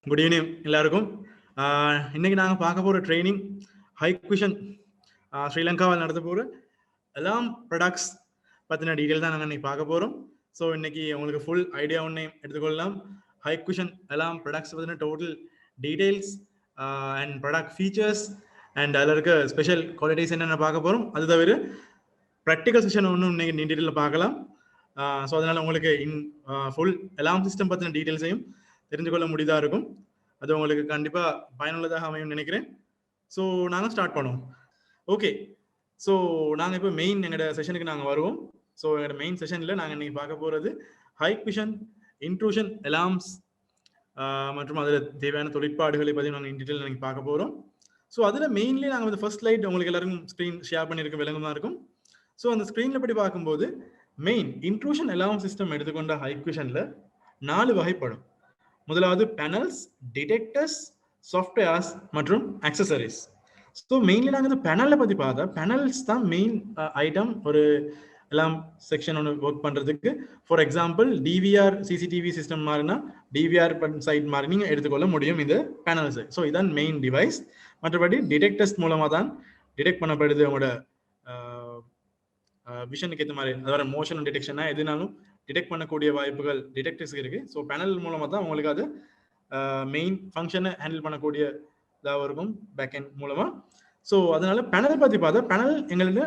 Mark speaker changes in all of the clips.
Speaker 1: Good evening எல்லாருக்கும். இன்னைக்கு நாங்கள் பார்க்க போகிற ட்ரைனிங் ஹைக்விஷன் ஸ்ரீலங்காவில் நடத்த போகிற எல்லாம் ப்ராடக்ட்ஸ் பற்றின டீட்டெயில் தான் நாங்கள் இன்னைக்கு பார்க்க போகிறோம். ஸோ இன்னைக்கு உங்களுக்கு ஃபுல் ஐடியா ஒன்றே எடுத்துக்கொள்ளலாம். ஹைக்விஷன் எல்லாம் ப்ராடக்ட்ஸ் பற்றின total details and product features and அதில் இருக்க ஸ்பெஷல் குவாலிட்டிஸ் என்னென்ன பார்க்க போகிறோம். அது தவிர ப்ராக்டிக்கல் செஷன் ஒன்றும் இன்னைக்கு டீட்டெயிலில் பார்க்கலாம். ஸோ அதனால் உங்களுக்கு ஃபுல் எல்லாம் சிஸ்டம் பற்றின டீட்டெயில்ஸையும் தெரிஞ்சு கொள்ள முடியதாக இருக்கும். அது உங்களுக்கு கண்டிப்பாக பயனுள்ளதாக அமையும் நினைக்கிறேன். ஸோ நாங்கள் ஸ்டார்ட் பண்ணுவோம். ஓகே, ஸோ நாங்கள் இப்போ மெயின் எங்களோட செஷனுக்கு நாங்கள் வருவோம். ஸோ எங்களோட மெயின் செஷனில் நாங்கள் இன்றைக்கி பார்க்க போகிறது ஹைக்விஷன் இன்ட்ரூஷன் அலார்ம்ஸ் மற்றும் அதில் தேவையான தொழிற்பாடுகளை பற்றி நாங்கள் டீட்டெயில் நீங்கள் பார்க்க போகிறோம். ஸோ அதில் மெயின்லி நாங்கள் வந்து ஃபர்ஸ்ட் லைட் உங்களுக்கு எல்லாருக்கும் ஸ்க்ரீன் ஷேர் பண்ணியிருக்க விளங்கும் தான் இருக்கும். ஸோ அந்த ஸ்க்ரீனில் படி பார்க்கும்போது மெயின் இன்ட்ரூஷன் அலார்ம் சிஸ்டம் எடுத்துக்கொண்ட ஹைக்விஷனில் 4 வகைப்படும். முதலாவது பேனல்ஸ், டிடெக்டர்ஸ், சாஃப்ட்வேர்ஸ் மற்றும் அக்சசரிஸ். ஸோ மெயின்லி நாங்கள் இந்த பேனலில் பற்றி பார்த்தா பேனல்ஸ் தான் மெயின் ஐட்டம் ஒரு எல்லாம் செக்ஷன் ஒன்று ஒர்க் பண்ணுறதுக்கு. For example DVR CCTV system மாதிரினா டிவிஆர் சைட் மாதிரி நீங்கள் எடுத்துக்கொள்ள முடியும் இந்த பேனல்ஸை. ஸோ இதான் மெயின் டிவைஸ். மற்றபடி டிடெக்டர்ஸ் மூலமாக தான் டிடெக்ட் பண்ணப்படுது உங்களோட விஷனுக்கு ஏற்ற மாதிரி, அதாவது மோஷன் டிடெக்ஷனா எதுனாலும் டிடெக்ட் பண்ணக்கூடிய வாய்ப்புகள் டிடெக்டர்ஸ்க்கு இருக்குது. ஸோ பேனல் மூலமாக தான் உங்களுக்கு அது மெயின் ஃபங்க்ஷனை ஹேண்டில் பண்ணக்கூடிய இதாக இருக்கும் பேக் எண்ட் மூலமாக. ஸோ அதனால பேனல் பற்றி பார்த்தா பேனல் எங்களுக்கு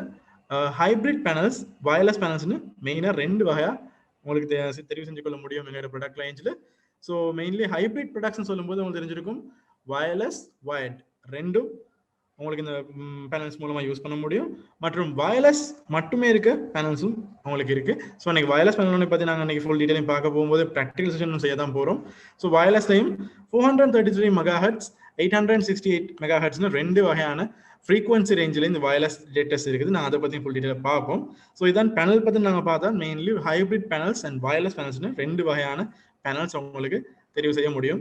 Speaker 1: ஹைப்ரிட் பேனல்ஸ், வயர்லெஸ் பேனல்ஸ்னு மெயினாக 2 வகையாக உங்களுக்கு தெரிவு செஞ்சு கொள்ள முடியும் எங்களோட ப்ராடக்ட் லைன்ஸில். ஸோ மெயின்லி ஹைப்ரிட் ப்ராடக்ட்ஸ்னு சொல்லும்போது உங்களுக்கு தெரிஞ்சிருக்கும் வயர்லெஸ், வயர்ட் ரெண்டும் உங்களுக்கு இந்த பேனல்ஸ் மூலமாக யூஸ் பண்ண முடியும். மற்றும் வயர்லெஸ் மட்டுமே இருக்க பேனல்ஸும் உங்களுக்கு இருக்குது. ஸோ இன்னைக்கு வயர்லெஸ் பேனல் பற்றி நாங்கள் இன்னைக்கு ஃபுல் டீட்டெயிலையும் பார்க்க போகும்போது ப்ராக்டிகல் செஷன் செய்ய தான் போகிறோம். ஸோ வயர்லெஸ்லையும் 433 MHz, 868 MHzனு 2 வகையான ஃப்ரீக்வன்சி ரேஞ்சில் இந்த வயர்லெஸ் டிடெக்டர்ஸ் இருக்குது. நாங்கள் அதை பற்றி ஃபுல் டீட்டெயில் பார்ப்போம். ஸோ இதான் பேனல் பற்றி நாங்கள் பார்த்தா mainly hybrid panels and wireless பேனல்ஸ்னு 2 வகையான பேனல்ஸ் உங்களுக்கு தெரிவு செய்ய முடியும்.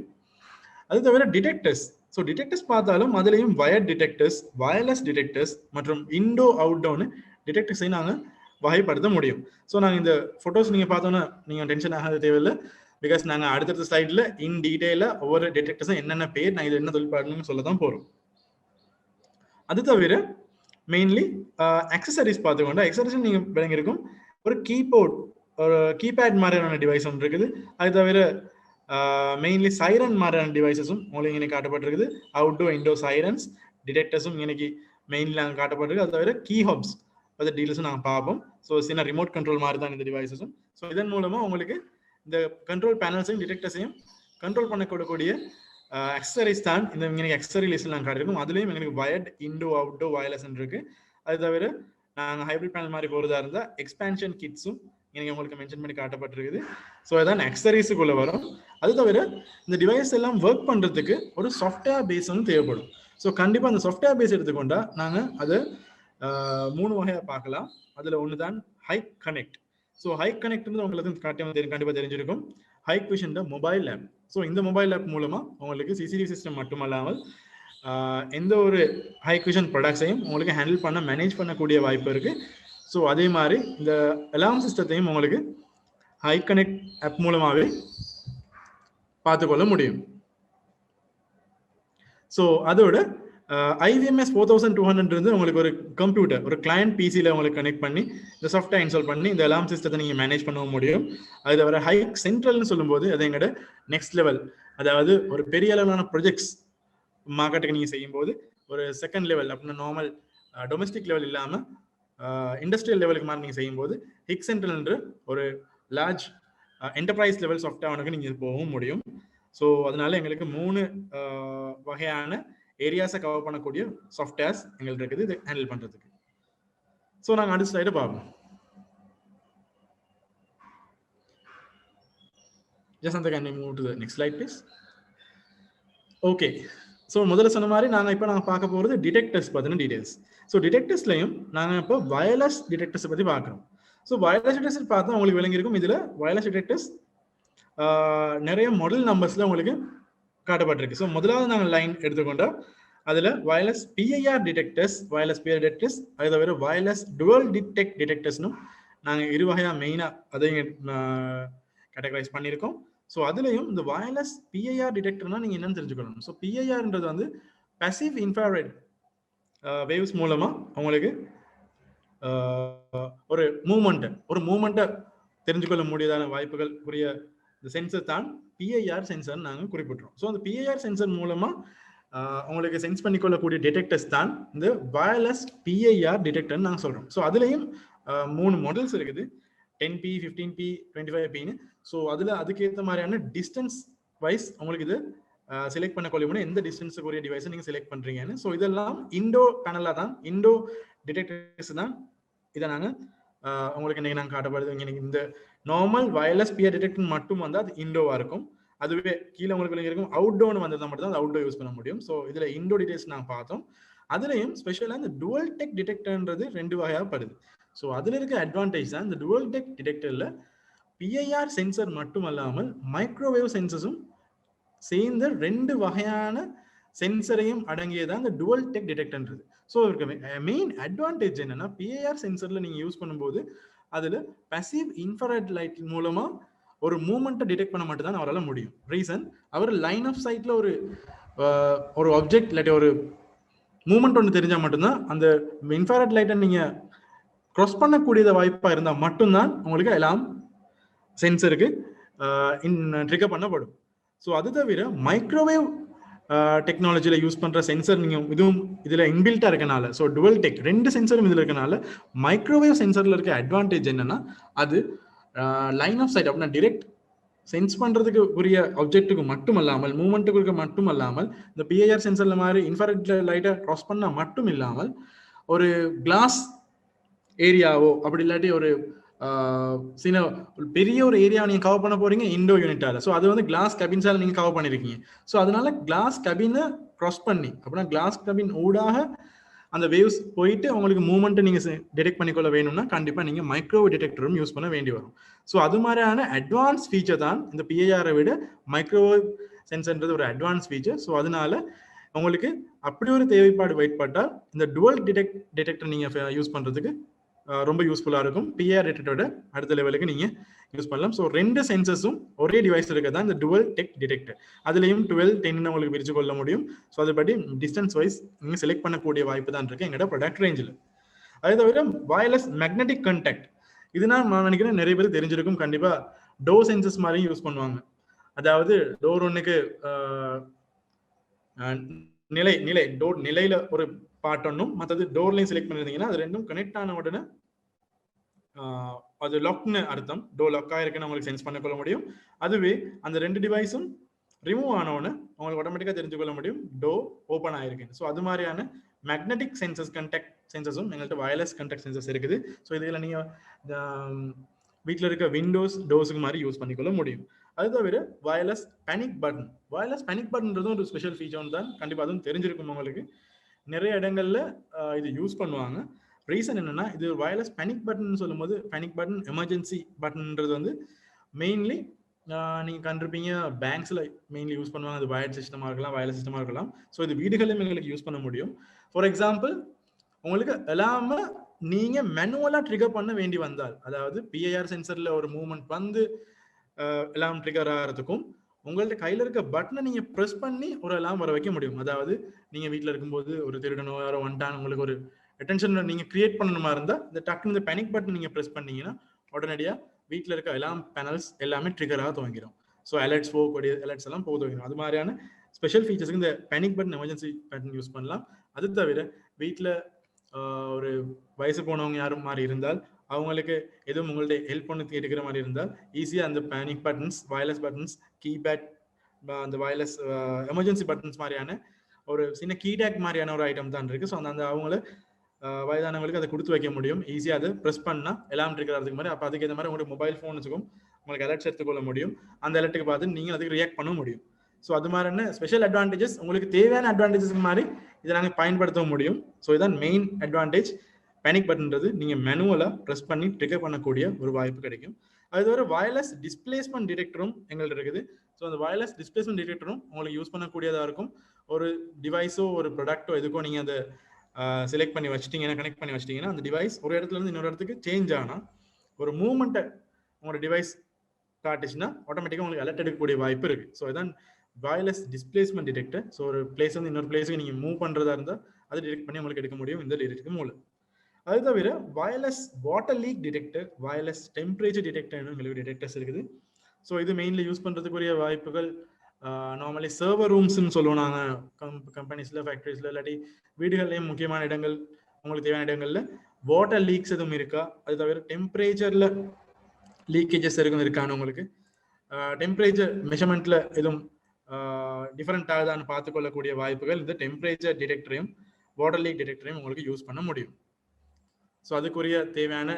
Speaker 1: அது தவிர டிடெக்டர்ஸ். ஸோ டிடெக்டர்ஸ் பார்த்தாலும் அதுலேயும் வயர் டிடெக்டர்ஸ், வயர்லெஸ் டிடெக்டர்ஸ் மற்றும் இன்டோ அவுட்டோன்னு டிடெக்டர்ஸை நாங்கள் வகைப்படுத்த முடியும். ஸோ நாங்கள் இந்த ஃபோட்டோஸ் நீங்கள் பார்த்தோன்னா நீங்கள் டென்ஷன் ஆகாத தேவையில்லை. பிகாஸ் நாங்கள் அடுத்தடுத்த ஸ்லைடில் இன் டீட்டெயிலாக ஒவ்வொரு டிடெக்டர்ஸும் என்னென்ன பேர், நான் இது என்ன தொழிற்பாடுன்னு சொல்ல தான் போகிறோம். அது தவிர மெயின்லி அக்சசரிஸ் பார்த்துக்கொண்டா அக்சசரிஸ் நீங்கள் விளங்கியிருக்கும் ஒரு கீபோர்ட், ஒரு கீபேட் மாதிரியான டிவைஸ் ஒன்று இருக்குது. அது தவிர மெயின்லி சைரன் மாதிரியான டிவைசஸும் உங்களுக்கு இன்னைக்கு காட்டப்பட்டிருக்குது. அவுட்டோ இன்டோ சைரன்ஸ் டிடெக்டர்ஸும் இன்னைக்கு மெயின்லி நாங்கள் காட்டப்பட்டிருக்கு. அது தவிர கீ ஹப்ஸ் அது டீல்ஸும் நாங்கள் பார்ப்போம். ஸோ சின்ன ரிமோட் கண்ட்ரோல் மாதிரி தான் இந்த டிவைசஸும். ஸோ இதன் மூலமாக உங்களுக்கு இந்த கண்ட்ரோல் பேனல்ஸையும் டிடெக்டர்ஸையும் கண்ட்ரோல் பண்ணக்கூடிய அக்சசரிஸ் தான் இந்த இன்னைக்கு அக்சசரி லிஸ்ட்டில் நாங்கள் காட்டியிருக்கோம். அதுலேயும் எங்களுக்கு வயர்ட், இன்டோ, அவுட்டோ, வயர்லெஸ் இருக்கு. அது தவிர நாங்கள் ஹைப்ரிட் பேனல் மாதிரி போகிறதா இருந்தால் எக்ஸ்பேன்ஷன் கிட்ஸும் எனக்கு உங்களுக்கு மென்ஷன் பண்ணி காட்டப்பட்டிருக்குது. ஸோ அதான் அக்சசரிஸுக்குள்ளே வரும். அது தவிர இந்த டிவைஸ் எல்லாம் ஒர்க் பண்ணுறதுக்கு ஒரு சாஃப்ட்வேர் பேஸ் வந்து தேவைப்படும். ஸோ கண்டிப்பாக அந்த சாஃப்ட்வேர் பேஸ் எடுத்துக்கொண்டா நாங்கள் அதை 3 வகையாக பார்க்கலாம். அதில் ஒன்று தான் ஹைக் கனெக்ட். ஸோ ஹைக் கனெக்ட்ன்றது உங்களுக்கு கண்டிப்பாக தெரிஞ்சிருக்கும். ஹைக்விஷன் மொபைல் ஆப். ஸோ இந்த மொபைல் ஆப் மூலமாக உங்களுக்கு சிசிடிவி சிஸ்டம் மட்டுமல்லாமல் எந்த ஒரு ஹைக்விஷன் ப்ராடக்ட்ஸையும் உங்களுக்கு ஹேண்டில் பண்ண, மேனேஜ் பண்ணக்கூடிய வாய்ப்பு இருக்குது. ஸோ அதே மாதிரி இந்த அலார்ம் சிஸ்டத்தையும் உங்களுக்கு ஹை கனெக்ட் ஆப் மூலமாகவே பார்த்துக்கொள்ள முடியும். ஸோ அதோட IVMS 4200 இருந்து உங்களுக்கு ஒரு கம்ப்யூட்டர், ஒரு கிளையண்ட் பிசியில் உங்களுக்கு கனெக்ட் பண்ணி இந்த சாஃப்ட்வேர் இன்ஸ்டால் பண்ணி இந்த அலார்ம் சிஸ்டத்தை நீங்கள் மேனேஜ் பண்ண முடியும். அது தவிர ஹைக் சென்ட்ரல்னு சொல்லும்போது அது எங்களோட நெக்ஸ்ட் லெவல், அதாவது ஒரு பெரிய அளவிலான ப்ரொஜெக்ட்ஸ் மார்க்கெட்டுக்கு நீங்கள் செய்யும்போது ஒரு செகண்ட் லெவல் அப்படின்னா நார்மல் டொமஸ்டிக் லெவல் இல்லாமல் இண்டஸ்ட்ரியல் லெவலுக்கு மாதிரி நீங்கள் செய்யும்போது ஹிக் சென்ட்ரல் என்று ஒரு லார்ஜ் என்டர்பிரைஸ் லெவல் சாஃப்ட்வேருக்கு நீங்கள் போகவும் முடியும். ஸோ அதனால எங்களுக்கு 3 வகையான ஏரியாஸை கவர் பண்ணக்கூடிய சாஃப்ட்வேர்ஸ் எங்களுக்கு இருக்குது இதை ஹேண்டில் பண்ணுறதுக்கு. ஸோ நாங்கள் அடுத்த ஸ்லைடை பார்ப்போம். Jasanta, can you move to the next slide, please? Okay, so முதல்ல சொன்ன மாதிரி நாங்கள் இப்போ பார்க்க போகிறது டிடெக்டர்ஸ் பற்றின டீடைல்ஸ். ஸோ டிடெக்டர்ஸ்லையும் நாங்கள் இப்போ வயர்லெஸ் டிடெக்டர்ஸை பற்றி பார்க்குறோம். ஸோ வயர்லெஸ் டிடெக்டர்ஸ் பார்த்தா உங்களுக்கு விளங்கியிருக்கும். இதில் வயர்லெஸ் டிடெக்டர்ஸ் நிறைய மாடல் நம்பர்ஸில் உங்களுக்கு காட்டப்பட்டிருக்கு. ஸோ முதலாவது நாங்கள் லைன் எடுத்துக்கொண்டோம். அதில் wireless PIR detectors, wireless PIR detectors, அது தவிர வயர்லெஸ் டுவல் டிடெக்ட் டிடெக்டர்ஸ்னும் நாங்கள் 2 வகையாக மெயினாக அதையும் கேட்டகரைஸ் பண்ணியிருக்கோம். ஸோ அதுலேயும் இந்த வயர்லெஸ் பிஐஆர் டிடெக்டர்னா நீங்கள் என்னன்னு தெரிஞ்சுக்கணும். ஸோ பிஐஆர்ன்றது வந்து passive infrared வேவ்ஸ் மூலமா உங்களுக்கு ஒரு மூமெண்ட்டை தெரிஞ்சுக்கொள்ள முடியாத வாய்ப்புகள் உரிய இந்த சென்சர் தான் பிஐஆர் சென்சர் நாங்கள் குறிப்பிட்றோம். ஸோ அந்த பிஐஆர் சென்சர் மூலமா உங்களுக்கு சென்ஸ் பண்ணிக்கொள்ளக்கூடிய டிடெக்டர்ஸ் தான் இந்த வயர்லெஸ் பிஐஆர் டிடெக்டர்னு நாங்கள் சொல்றோம். ஸோ அதுலேயும் 3 மாடல்ஸ் இருக்குது, 10P, 15P, 25Pன்னு. ஸோ அதில் அதுக்கேற்ற மாதிரியான டிஸ்டன்ஸ் வைஸ் உங்களுக்கு இது செலக்ட் பண்ண முடியும், எந்த டிஸ்டன்ஸுக்குரிய டிவைஸை நீங்கள் செலக்ட் பண்ணுறீங்கன்னு. ஸோ இதெல்லாம் இண்டோ பேனலாக தான், இண்டோ டிடெக்டர்ஸ் தான். இதை நாங்கள் உங்களுக்கு இன்னைக்கு நாங்கள் காட்டப்படுது. இன்னைக்கு இந்த நார்மல் வயர்லெஸ் பிஐஆர் டிடெக்டர் மட்டும் வந்து அது இண்டோவாக இருக்கும். அதுவே கீழே உங்களுக்கு இருக்கும் அவுட்டோன்னு வந்தது மட்டும் தான் அவுட்டோ யூஸ் பண்ண முடியும். ஸோ இதில் இண்டோ டீடைல்ஸ் நாங்கள் பார்த்தோம். அதுலேயும் ஸ்பெஷலாக இந்த டுவல் டெக் டிடெக்டர்ன்றது 2 வகையாக படுது. ஸோ அதில் இருக்க அட்வான்டேஜ் தான் இந்த டுவல் டெக் டிடெக்டரில் பிஐஆர் சென்சர் மட்டும் அல்லாமல் மைக்ரோவேவ் சென்சர்ஸும் சேர்ந்த 2 வகையான சென்சரையும் அடங்கியதான் இந்த டுவல் டெக் டிடெக்டர்ன்றது. ஸோ இருக்க மெயின் அட்வான்டேஜ் என்னன்னா, பிஐஆர் சென்சரில் நீங்கள் யூஸ் பண்ணும்போது அதில் passive infrared லைட் மூலமா ஒரு மூமெண்ட்டை டிடெக்ட் பண்ண மட்டும் தான் அவரால் முடியும். ரீசன், அவர் லைன் ஆஃப் சைட்ல ஒரு ஆப்ஜெக்ட் இல்லாட்டி ஒரு மூமெண்ட் ஒன்று தெரிஞ்சால் மட்டும்தான் அந்த இன்ஃப்ராரெட் லைட்டை நீங்கள் க்ராஸ் பண்ணக்கூடியத வாய்ப்பாக இருந்தால் மட்டும்தான் உங்களுக்கு எல்லாம் சென்சருக்கு ட்ரிகர் பண்ணப்படும். ஸோ அது தவிர மைக்ரோவேவ் டெக்னாலஜியில் யூஸ் பண்ணுற சென்சர் நீங்கள் இதுவும் இதில் இன்பில்ட்டாக இருக்கனால, ஸோ டுவல் டெக் 2 சென்சரும் இதில் இருக்கனால மைக்ரோவேவ் சென்சரில் இருக்க அட்வான்டேஜ் என்னன்னா, அது லைன் ஆஃப் சைட் அப்படின்னா டிரெக்ட் சென்ஸ் பண்ணுறதுக்கு உரிய ஆப்ஜெக்ட்டுக்கு மட்டும் அல்லாமல், மூமெண்ட்டுக்கு மட்டும் அல்லாமல், இந்த பிஐஆர் சென்சரில் மாதிரி இன்ஃப்ராரெட் லைட்டை க்ராஸ் பண்ணால் மட்டும் இல்லாமல் ஒரு கிளாஸ் ஏரியாவோ அப்படி இல்லாட்டி ஒரு சின்ன பெரிய ஒரு ஏரியாவை நீங்கள் கவர் பண்ண போறீங்க இண்டோ யூனிட்டால. ஸோ அது வந்து கிளாஸ் கபின்ஸால் நீங்கள் கவர் பண்ணியிருக்கீங்க. ஸோ அதனால கிளாஸ் கபினை க்ராஸ் பண்ணி அப்படின்னா கிளாஸ் கபின் ஊடாக அந்த வேவ்ஸ் போயிட்டு உங்களுக்கு மூவ்மெண்ட்டை நீங்கள் டிடெக்ட் பண்ணிக்கொள்ள வேணும்னா கண்டிப்பாக நீங்கள் மைக்ரோவேவ் டிடெக்டரும் யூஸ் பண்ண வேண்டி வரும். ஸோ அது மாதிரியான அட்வான்ஸ் ஃபீச்சர் தான் இந்த பிஐஆரை விட மைக்ரோவேவ் சென்சர்ன்றது ஒரு அட்வான்ஸ் ஃபீச்சர். ஸோ அதனால உங்களுக்கு அப்படி ஒரு தேவைப்பாடு ஏற்பட்டால் இந்த டுவல் டிடெக்டர் நீங்கள் யூஸ் பண்ணுறதுக்கு ரொம்ப யூஸ்ஃபுல்லாக இருக்கும். பிஐஆர் டிடெக்டரோட அடுத்த லெவலுக்கு நீங்கள் யூஸ் பண்ணலாம். ஸோ 2 சென்சர்ஸும் ஒரே டிவைஸ் இருக்கிறது தான் இந்த டுவல் டெக் டிடெக்டர். அதுலேயும் 12, 10 உங்களுக்கு பிரித்து கொள்ள முடியும். ஸோ அதுபடி டிஸ்டன்ஸ் வைஸ் நீங்கள் செலக்ட் பண்ணக்கூடிய வாய்ப்பு தான் இருக்குது எங்களோட ப்ராடக்ட் ரேஞ்சில். அதே தவிர வயர்லெஸ் மேக்னெட்டிக் கான்டாக்ட், இதுனா நான் நினைக்கிறேன் நிறைய பேர் தெரிஞ்சிருக்கும். கண்டிப்பாக டோர் சென்சர்ஸ் மாதிரியும் யூஸ் பண்ணுவாங்க. அதாவது டோர் ஒன்றுக்கு டோர் நிலையில ஒரு பார்ட் ஒன்றும் மற்றது டோர்லையும் செலக்ட் பண்ணிருந்தீங்கன்னா அது 2ம் கனெக்ட் ஆன உடனே அது லாக்னு அர்த்தம், டோர் லாக் ஆயிருக்குன்னு உங்களுக்கு சென்ஸ் பண்ணிக்கொள்ள முடியும். அதுவே அந்த 2 டிவைஸும் ரிமூவ் ஆனவுடனே உங்களுக்கு ஆட்டோமேட்டிக்காக தெரிஞ்சுக்கொள்ள முடியும் டோர் ஓப்பன் ஆயிருக்குன்னு. ஸோ அது மாதிரியான மேக்னெட்டிக் சென்சர்ஸ், கண்டாக்ட் சென்சர்ஸும் எங்கள்கிட்ட வயர்லெஸ் கண்டாக்ட் சென்சர்ஸ் இருக்குது. ஸோ இதில் நீங்கள் வீட்டில் இருக்க விண்டோஸ் டோர்ஸுக்கு மாதிரி யூஸ் பண்ணிக்கொள்ள முடியும். அது தவிர வயர்லெஸ் பேனிக் பட்டன்றதும் ஒரு ஸ்பெஷல் ஃபீச்சர் தான். கண்டிப்பாக அதுவும் தெரிஞ்சிருக்கும் உங்களுக்கு. நிறைய இடங்கள்ல இது யூஸ் பண்ணுவாங்க. ரீசன் என்னன்னா, இது வயர்லெஸ் பேனிக் பட்டன் சொல்லும்போது பேனிக் பட்டன் எமர்ஜென்சி பட்டன்ன்றது வந்து மெயின்லி நீங்கள் கண்டிருப்பீங்க பேங்க்ஸில் மெயின்லி யூஸ் பண்ணுவாங்க. அது வயர்ட் சிஸ்டமாக இருக்கலாம், வயர்லெஸ் சிஸ்டமாக இருக்கலாம். ஸோ இது வீடுகளிலும் எங்களுக்கு யூஸ் பண்ண முடியும். ஃபார் எக்ஸாம்பிள், உங்களுக்கு எல்லாமே நீங்கள் மேனுவலாக ட்ரிகர் பண்ண வேண்டி வந்தால், அதாவது பிஐஆர் சென்சரில் ஒரு மூவ்மெண்ட் வந்து எல்லாம் ட்ரிகர் ஆகிறதுக்கும் உங்கள்ட்ட கையில் இருக்க பட்டனை நீங்கள் ப்ரெஸ் பண்ணி ஒரு அலாம் வர வைக்க முடியும். அதாவது நீங்கள் வீட்டில் இருக்கும்போது ஒரு திருடனோ யாரோ வந்துட்டான், உங்களுக்கு ஒரு அட்டென்ஷன் நீங்கள் கிரியேட் பண்ணணுமா இருந்தால் இந்த டக்குன்னு இந்த பேனிக் பட்டன் நீங்கள் ப்ரெஸ் பண்ணீங்கன்னா உடனடியாக வீட்டில் இருக்க அலாம் பேனல்ஸ் எல்லாமே ட்ரிகராக துவங்கிடும். ஸோ அலர்ட்ஸ் போகக்கூடிய அலர்ட்ஸ் எல்லாம் போக துவங்கிடும். அது மாதிரியான ஸ்பெஷல் ஃபீச்சர்ஸுக்கு இந்த panic button emergency button use பண்ணலாம். அது தவிர வீட்டில் ஒரு வயசு போனவங்க யாரும் மாதிரி இருந்தால், அவங்களுக்கு எதுவும் உங்கள்ட்ட ஹெல்ப் பண்ணி கேட்டுக்கிற மாதிரி இருந்தால் ஈஸியாக அந்த panic buttons, wireless buttons, keypad, அந்த வயர்லெஸ் எமர்ஜென்சி பட்டன்ஸ் மாதிரியான ஒரு சின்ன கீடேக் மாதிரியான ஒரு ஐட்டம் தான் இருக்குது. ஸோ அந்த அவங்கள வயதானவங்களுக்கு அதை கொடுத்து வைக்க முடியும். ஈஸியாக அதை ப்ரெஸ் பண்ணால் எல்லாம் இருக்கிறதுக்கு மாதிரி. அப்போ அதுக்கு ஏற்ற மாதிரி உங்களுக்கு மொபைல் ஃபோன் வச்சுக்கும் உங்களுக்கு அலர்ட்ஸ் எடுத்துக்கொள்ள முடியும். அந்த அலர்ட்டுக்கு பார்த்து நீங்கள் அதுக்கு ரியாக்ட் பண்ண முடியும். ஸோ அது மாதிரியான ஸ்பெஷல் அட்வான்டேஜஸ், உங்களுக்கு தேவையான அட்வான்டேஜஸ் மாதிரி இதை நாங்கள் பயன்படுத்த முடியும். ஸோ இதுதான் மெயின் அட்வான்டேஜ். பேனிக் பட்டன்றது நீங்கள் மேனுவலாக ப்ரெஸ் பண்ணி ட்ரிகர் பண்ணக்கூடிய ஒரு வாய்ப்பு கிடைக்கும். அது தவிர வயர்லெஸ் டிஸ்பிளேஸ்மெண்ட் டிடெக்டரும் எங்கள்கிட்ட இருக்குது. ஸோ அந்த வயர்லெஸ் டிஸ்பிளேஸ்மெண்ட் டிடெக்டரும் உங்களுக்கு யூஸ் பண்ணக்கூடியதாக இருக்கும். ஒரு டிவைஸோ ஒரு ப்ராடக்ட்டோ எதுக்கோ நீங்கள் அதை செலக்ட் பண்ணி வச்சிட்டிங்கன்னா, கனெக்ட் பண்ணி வச்சிட்டிங்கன்னா, அந்த டிவைஸ் ஒரு இடத்துல இருந்து இன்னொரு இடத்துக்கு சேஞ்ச் ஆனால் ஒரு மூவ்மெண்ட்டை உங்களோட டிவைஸ் காட்டுச்சுன்னா ஆட்டோமேட்டிக்காக உங்களுக்கு அலர்ட் எடுக்கக்கூடிய வாய்ப்பு இருக்கு. ஸோ இதான் வயர்லெஸ் டிஸ்பிளேஸ்மெண்ட் டிடெக்டர். ஸோ ஒரு பிளேஸ் வந்து இன்னொரு பிளேஸுக்கு நீங்கள் மூவ் பண்ணுறதா இருந்தால் அதை டிடெக்ட் பண்ணி உங்களுக்கு எடுக்க முடியும் இந்த டிடெக்டர் மூலம். அது தவிர wireless water leak detector, wireless temperature detector உங்களுக்கு டிடெக்டர்ஸ் இருக்குது. ஸோ இது மெயின்லி யூஸ் பண்ணுறதுக்குரிய வாய்ப்புகள் நார்மலி சர்வர் ரூம்ஸ்ன்னு சொல்லுவோம் நாங்கள் கம்பெனிஸில், ஃபேக்ட்ரிஸில், இல்லாட்டி வீடுகள்லேயும் முக்கியமான இடங்கள், உங்களுக்கு தேவையான இடங்களில் வாட்டர் லீக்ஸ் எதுவும் இருக்கா, அது தவிர டெம்பரேச்சரில் லீக்கேஜஸ் இருக்கான்னு உங்களுக்கு டெம்பரேச்சர் மெஷர்மெண்ட்டில் எதுவும் டிஃப்ரெண்ட் ஆகுதான்னு பார்த்துக்கொள்ளக்கூடிய வாய்ப்புகள் இந்த டெம்பரேச்சர் டிடெக்டரையும் வாட்டர் லீக் டிடெக்டரையும் உங்களுக்கு யூஸ் பண்ண முடியும். ஸோ அதுக்குரிய தேவையான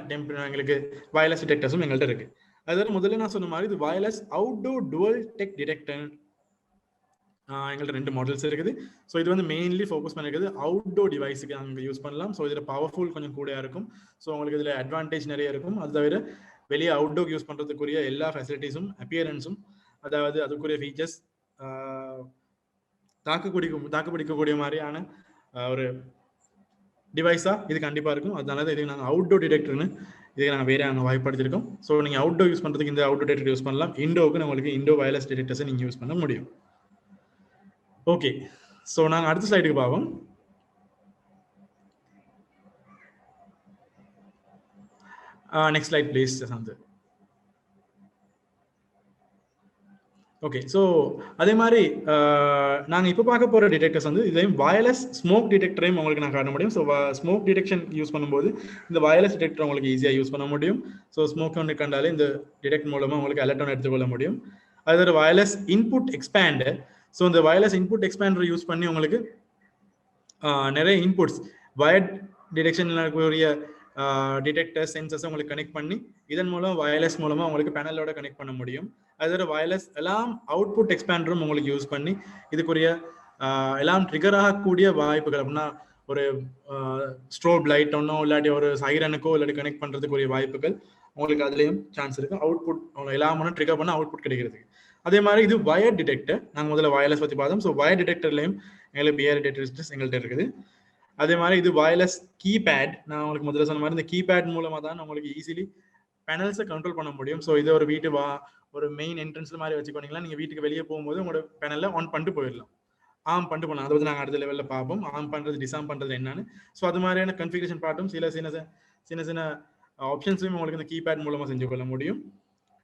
Speaker 1: எங்களுக்கு வயர்லெஸ் டிடெக்டர்ஸும் எங்கள்கிட்ட இருக்கு. அதாவது முதல்ல நான் சொன்ன மாதிரி இது wireless outdoor dual tech detector எங்கள்கிட்ட 2 மாடல்ஸ் இருக்குது. ஸோ இது வந்து மெயின்லி ஃபோக்கஸ் பண்ணிருக்குது அவுட்டோர் டிவைஸுக்கு அங்கே யூஸ் பண்ணலாம். ஸோ இதில் பவர்ஃபுல் கொஞ்சம் கூட இருக்கும். ஸோ உங்களுக்கு இதில் அட்வான்டேஜ் நிறைய இருக்கும். அது தவிர வெளியே அவுட்டோர் யூஸ் பண்ணுறதுக்குரிய எல்லா ஃபெசிலிட்டிஸும், அப்பியரன்ஸும், அதாவது அதுக்குரிய ஃபீச்சர்ஸ் தாக்குப்பிடிக்கக்கூடிய மாதிரியான ஒரு டிவைஸாக இது கண்டிப்பாக இருக்கும். அதனால இதுக்கு நாங்கள் அவுட்டோர் டிடெக்டர்னு இதுக்கு நாங்கள் வேறு நாங்கள் வாய்ப்படுத்திருக்கோம். ஸோ நீங்கள் அவுட்டோர் யூஸ் பண்ணுறதுக்கு இந்த அவுட்டோர் டிடெக்டர் யூஸ் பண்ணலாம். இண்டோவுக்கு உங்களுக்கு இண்டோ வயர்லெஸ் டிடெக்டர்ஸை நீங்கள் யூஸ் பண்ண முடியும். ஓகே, ஸோ நாங்கள் அடுத்த ஸ்லைடுக்கு பார்ப்போம். Next slide please Sandhu. Okay, so அதே மாதிரி நாங்கள் இப்போ பார்க்க போகிற டிடெக்டர்ஸ் வந்து இதையும் வயர்லெஸ் ஸ்மோக் டிடெக்டரையும் உங்களுக்கு நான் காட்ட முடியும். ஸோ ஸ்மோக் டிடெக்ஷன் யூஸ் பண்ணும்போது இந்த வயர்லெஸ் டிடெக்டர் உங்களுக்கு ஈஸியாக யூஸ் பண்ண முடியும். ஸோ ஸ்மோக் ஒன்று கண்டாலே இந்த டிடெக்ட் மூலமாக உங்களுக்கு அலர்ட் ஒன்று எடுத்துக்கொள்ள முடியும். அது வயர்லெஸ் இன்புட் எக்ஸ்பேண்டர். ஸோ இந்த வயர்லெஸ் இன்புட் எக்ஸ்பேண்டர் யூஸ் பண்ணி உங்களுக்கு நிறைய இன்புட்ஸ் வயர்ட் டிடெக்ஷனில் இருக்கக்கூடிய டிடெக்டர் சென்சர்ஸை உங்களுக்கு கனெக்ட் பண்ணி இதன் மூலம் வயர்லெஸ் மூலமாக உங்களுக்கு பேனலோட கனெக்ட் பண்ண முடியும். அது வயர்லெஸ் எல்லாம் அவுட்புட் எக்ஸ்பேண்டரும் உங்களுக்கு யூஸ் பண்ணி இதுக்குரிய எல்லாம் ட்ரிகர் ஆகக்கூடிய வாய்ப்புகள் அப்படின்னா ஒரு ஸ்ட்ரோப் லைட் ஒன்றோ இல்லாட்டி ஒரு சைரனுக்கோ இல்லாட்டி கனெக்ட் பண்ணுறதுக்குரிய வாய்ப்புகள் உங்களுக்கு அதுலேயும் சான்ஸ் இருக்கு. அவுட்புட் எல்லாம் ட்ரிகர் பண்ண அவுட்புட் கிடைக்கிறதுக்கு. அதே மாதிரி இது வயர் டிடெக்டர். நாங்கள் முதல்ல வயர்லெஸ் பற்றி பார்த்தோம். ஸோ வயர் டிடெக்டர்லையும் எங்களுக்கு பியர் டிடெக்டர்ஸ் எங்கள்கிட்ட இருக்குது. அதே மாதிரி இது வயர்லெஸ் கீபேட். நான் உங்களுக்கு முதல்ல சொன்ன மாதிரி இந்த கீபேட் மூலமாக தான் உங்களுக்கு ஈஸிலி பேனல்ஸை கண்ட்ரோல் பண்ண முடியும். ஸோ இது ஒரு வீட்டு ஒரு மெயின் என்ட்ரன்ஸ் மாதிரி வச்சுக்கோங்களா, நீங்கள் வீட்டுக்கு வெளியே போகும்போது உங்களோட பேனலில் ஆன் பண்ணிட்டு போயிடலாம், ஆம் பண்ணிட்டு போகலாம். அதை வந்து நாங்கள் அடுத்த லெவலில் பார்ப்போம் ஆம் பண்ணுறது டிசாம் பண்ணுறது என்னன்னு. ஸோ அது மாதிரியான கன்ஃபிகரேஷன் பார்ட்டும் சின்ன சின்ன ஆப்ஷன்ஸையும் உங்களுக்கு இந்த கீபேட் மூலமாக செஞ்சு கொள்ள முடியும்.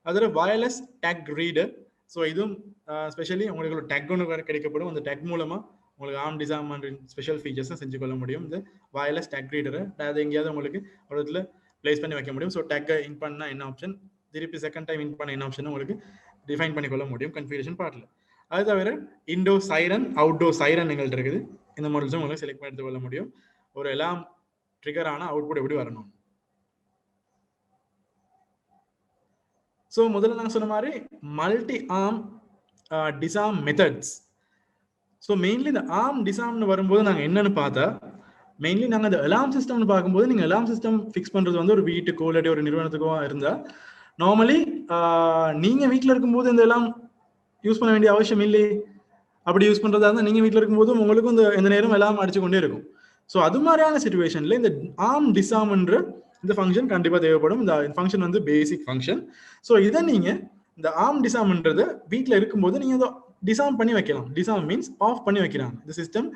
Speaker 1: அதில் வயர்லெஸ் டேக் ரீடர். ஸோ இதுவும் ஸ்பெஷலி உங்களுக்கு ஒரு டேக் ஒன்று கிடைக்கப்படும். அந்த டேக் மூலமாக உங்களுக்கு ஆம் டிசாம் ஸ்பெஷல் ஃபீச்சர்ஸை செஞ்சு கொள்ள முடியும். இந்த வயர்லெஸ் டேக் ரீடரை அது எங்கேயாவது உங்களுக்கு ஒரு இடத்துல பிளேஸ் பண்ணி வைக்க முடியும். ஸோ டேக்கை இன் பண்ணால் என்ன ஆப்ஷன், திருப்பி செகண்ட் டைம் இன் பண்ண என்ன ஆப்ஷன் உங்களுக்கு டிஃபைன் பண்ணிக்கொள்ள முடியும் கன்ஃபிகரேஷன் பார்ட்டில். அது தவிர இண்டோ சைரன், அவுட்டோர் சைரன் எங்கள்கிட்ட இருக்குது. இந்த மாடல்ஸும் உங்களுக்கு செலக்ட் பண்ணி எடுத்துக்கொள்ள முடியும். ஒரு எல்லாம் ட்ரிகர் ஆனால் அவுட்புட் எப்படி வரணும். ஸோ முதல்ல நாங்கள் சொன்ன மாதிரி multi arm disarm methods. So mainly இந்த ஆர்ம் டிசாம்னு வரும்போது நாங்கள் என்னன்னு பார்த்தா மெயின்லி நாங்கள் இந்த அலாம் சிஸ்டம்னு பார்க்கும்போது நீங்கள் அலாம் சிஸ்டம் ஃபிக்ஸ் பண்ணுறது வந்து ஒரு வீட்டுக்கோ இல்லாட்டி ஒரு நிறுவனத்துக்கோ இருந்தால் நார்மலி நீங்கள் வீட்டில் இருக்கும்போது இந்த எல்லாம் யூஸ் பண்ண வேண்டிய அவசியம் இல்லை. அப்படி யூஸ் பண்ணுறதா இருந்தால் நீங்கள் வீட்டில் இருக்கும்போது உங்களுக்கும் இந்த நேரம் எல்லாம் அடிச்சு கொண்டே இருக்கும். ஸோ அது மாதிரியான சிச்சுவேஷனில் இந்த ஆர்ம் டிசாம்ன்ற இந்த ஃபங்க்ஷன் கண்டிப்பாக தேவைப்படும். இந்த ஃபங்க்ஷன் வந்து பேசிக் ஃபங்க்ஷன். ஸோ இதை நீங்கள் இந்த ஆர்ம் டிசாம்ன்றதை வீட்டில் இருக்கும்போது நீங்கள் அதை டிசாம் பண்ணி வைக்கலாம். டிசாம் மீன்ஸ் ஆஃப் பண்ணி வைக்கிறாங்க. இந்த சிஸ்டம்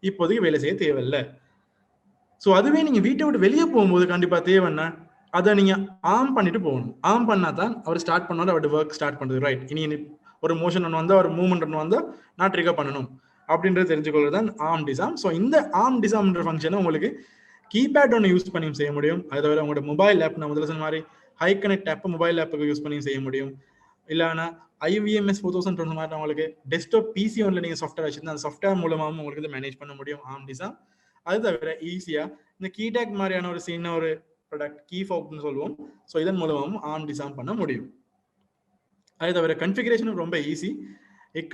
Speaker 1: இப்போதைக்கு வேலை செய்ய தேவையில்லை. ஸோ அதுவே நீங்கள் வீட்டை விட்டு வெளியே போகும்போது கண்டிப்பாக தேவைன்னா அதை நீங்கள் ஆம் பண்ணிட்டு போகணும். ஆம் பண்ணால் தான் அவர் ஸ்டார்ட் பண்ணாலும் அவருடைய ஒர்க் ஸ்டார்ட் பண்ணுறது. ரைட், இனி ஒரு மோஷன் ஒன்று வந்தால் ஒரு மூவ்மெண்ட் ஒன்று வந்தால் நான் ட்ரிகர் பண்ணணும் அப்படின்றது தெரிஞ்சுக்கொள்வது தான் ஆர்ம் டிசாம். ஸோ இந்த ஆர்ம் டிசாம்ன்ற ஃபங்க்ஷனை உங்களுக்கு கீபேட் ஒன்று யூஸ் பண்ணியும் செய்ய முடியும். அது தவிர உங்களோட மொபைல் ஆப், நான் முதல்ல சொன்ன மாதிரி ஹை கனெக்ட் ஆப் மொபைல் ஆப்புக்கு யூஸ் பண்ணியும் செய்ய முடியும். இல்லைன்னா IVMS 4020 மாதிரி உங்களுக்கு டெஸ்க்டாப் பிசி ஒன்றில் நீங்கள் சாஃப்ட்வேர் வச்சுருந்தா அந்த சாஃப்ட்வேர் மூலமாகவும் உங்களுக்கு இதை மேனேஜ் பண்ண முடியும் ஆர்ம் டிசாம். அது தவிர ஈஸியாக இந்த கீடேக் மாதிரியான ஒரு சின்ன ஒரு ப்ராடக்ட் கீ ஃபோக்னு சொல்லுவோம். ஸோ இதன் மூலமாகவும் ஆர்ம் டிசாம் பண்ண முடியும். அது தவிர கன்ஃபிகரேஷனும் ரொம்ப ஈஸி. இக்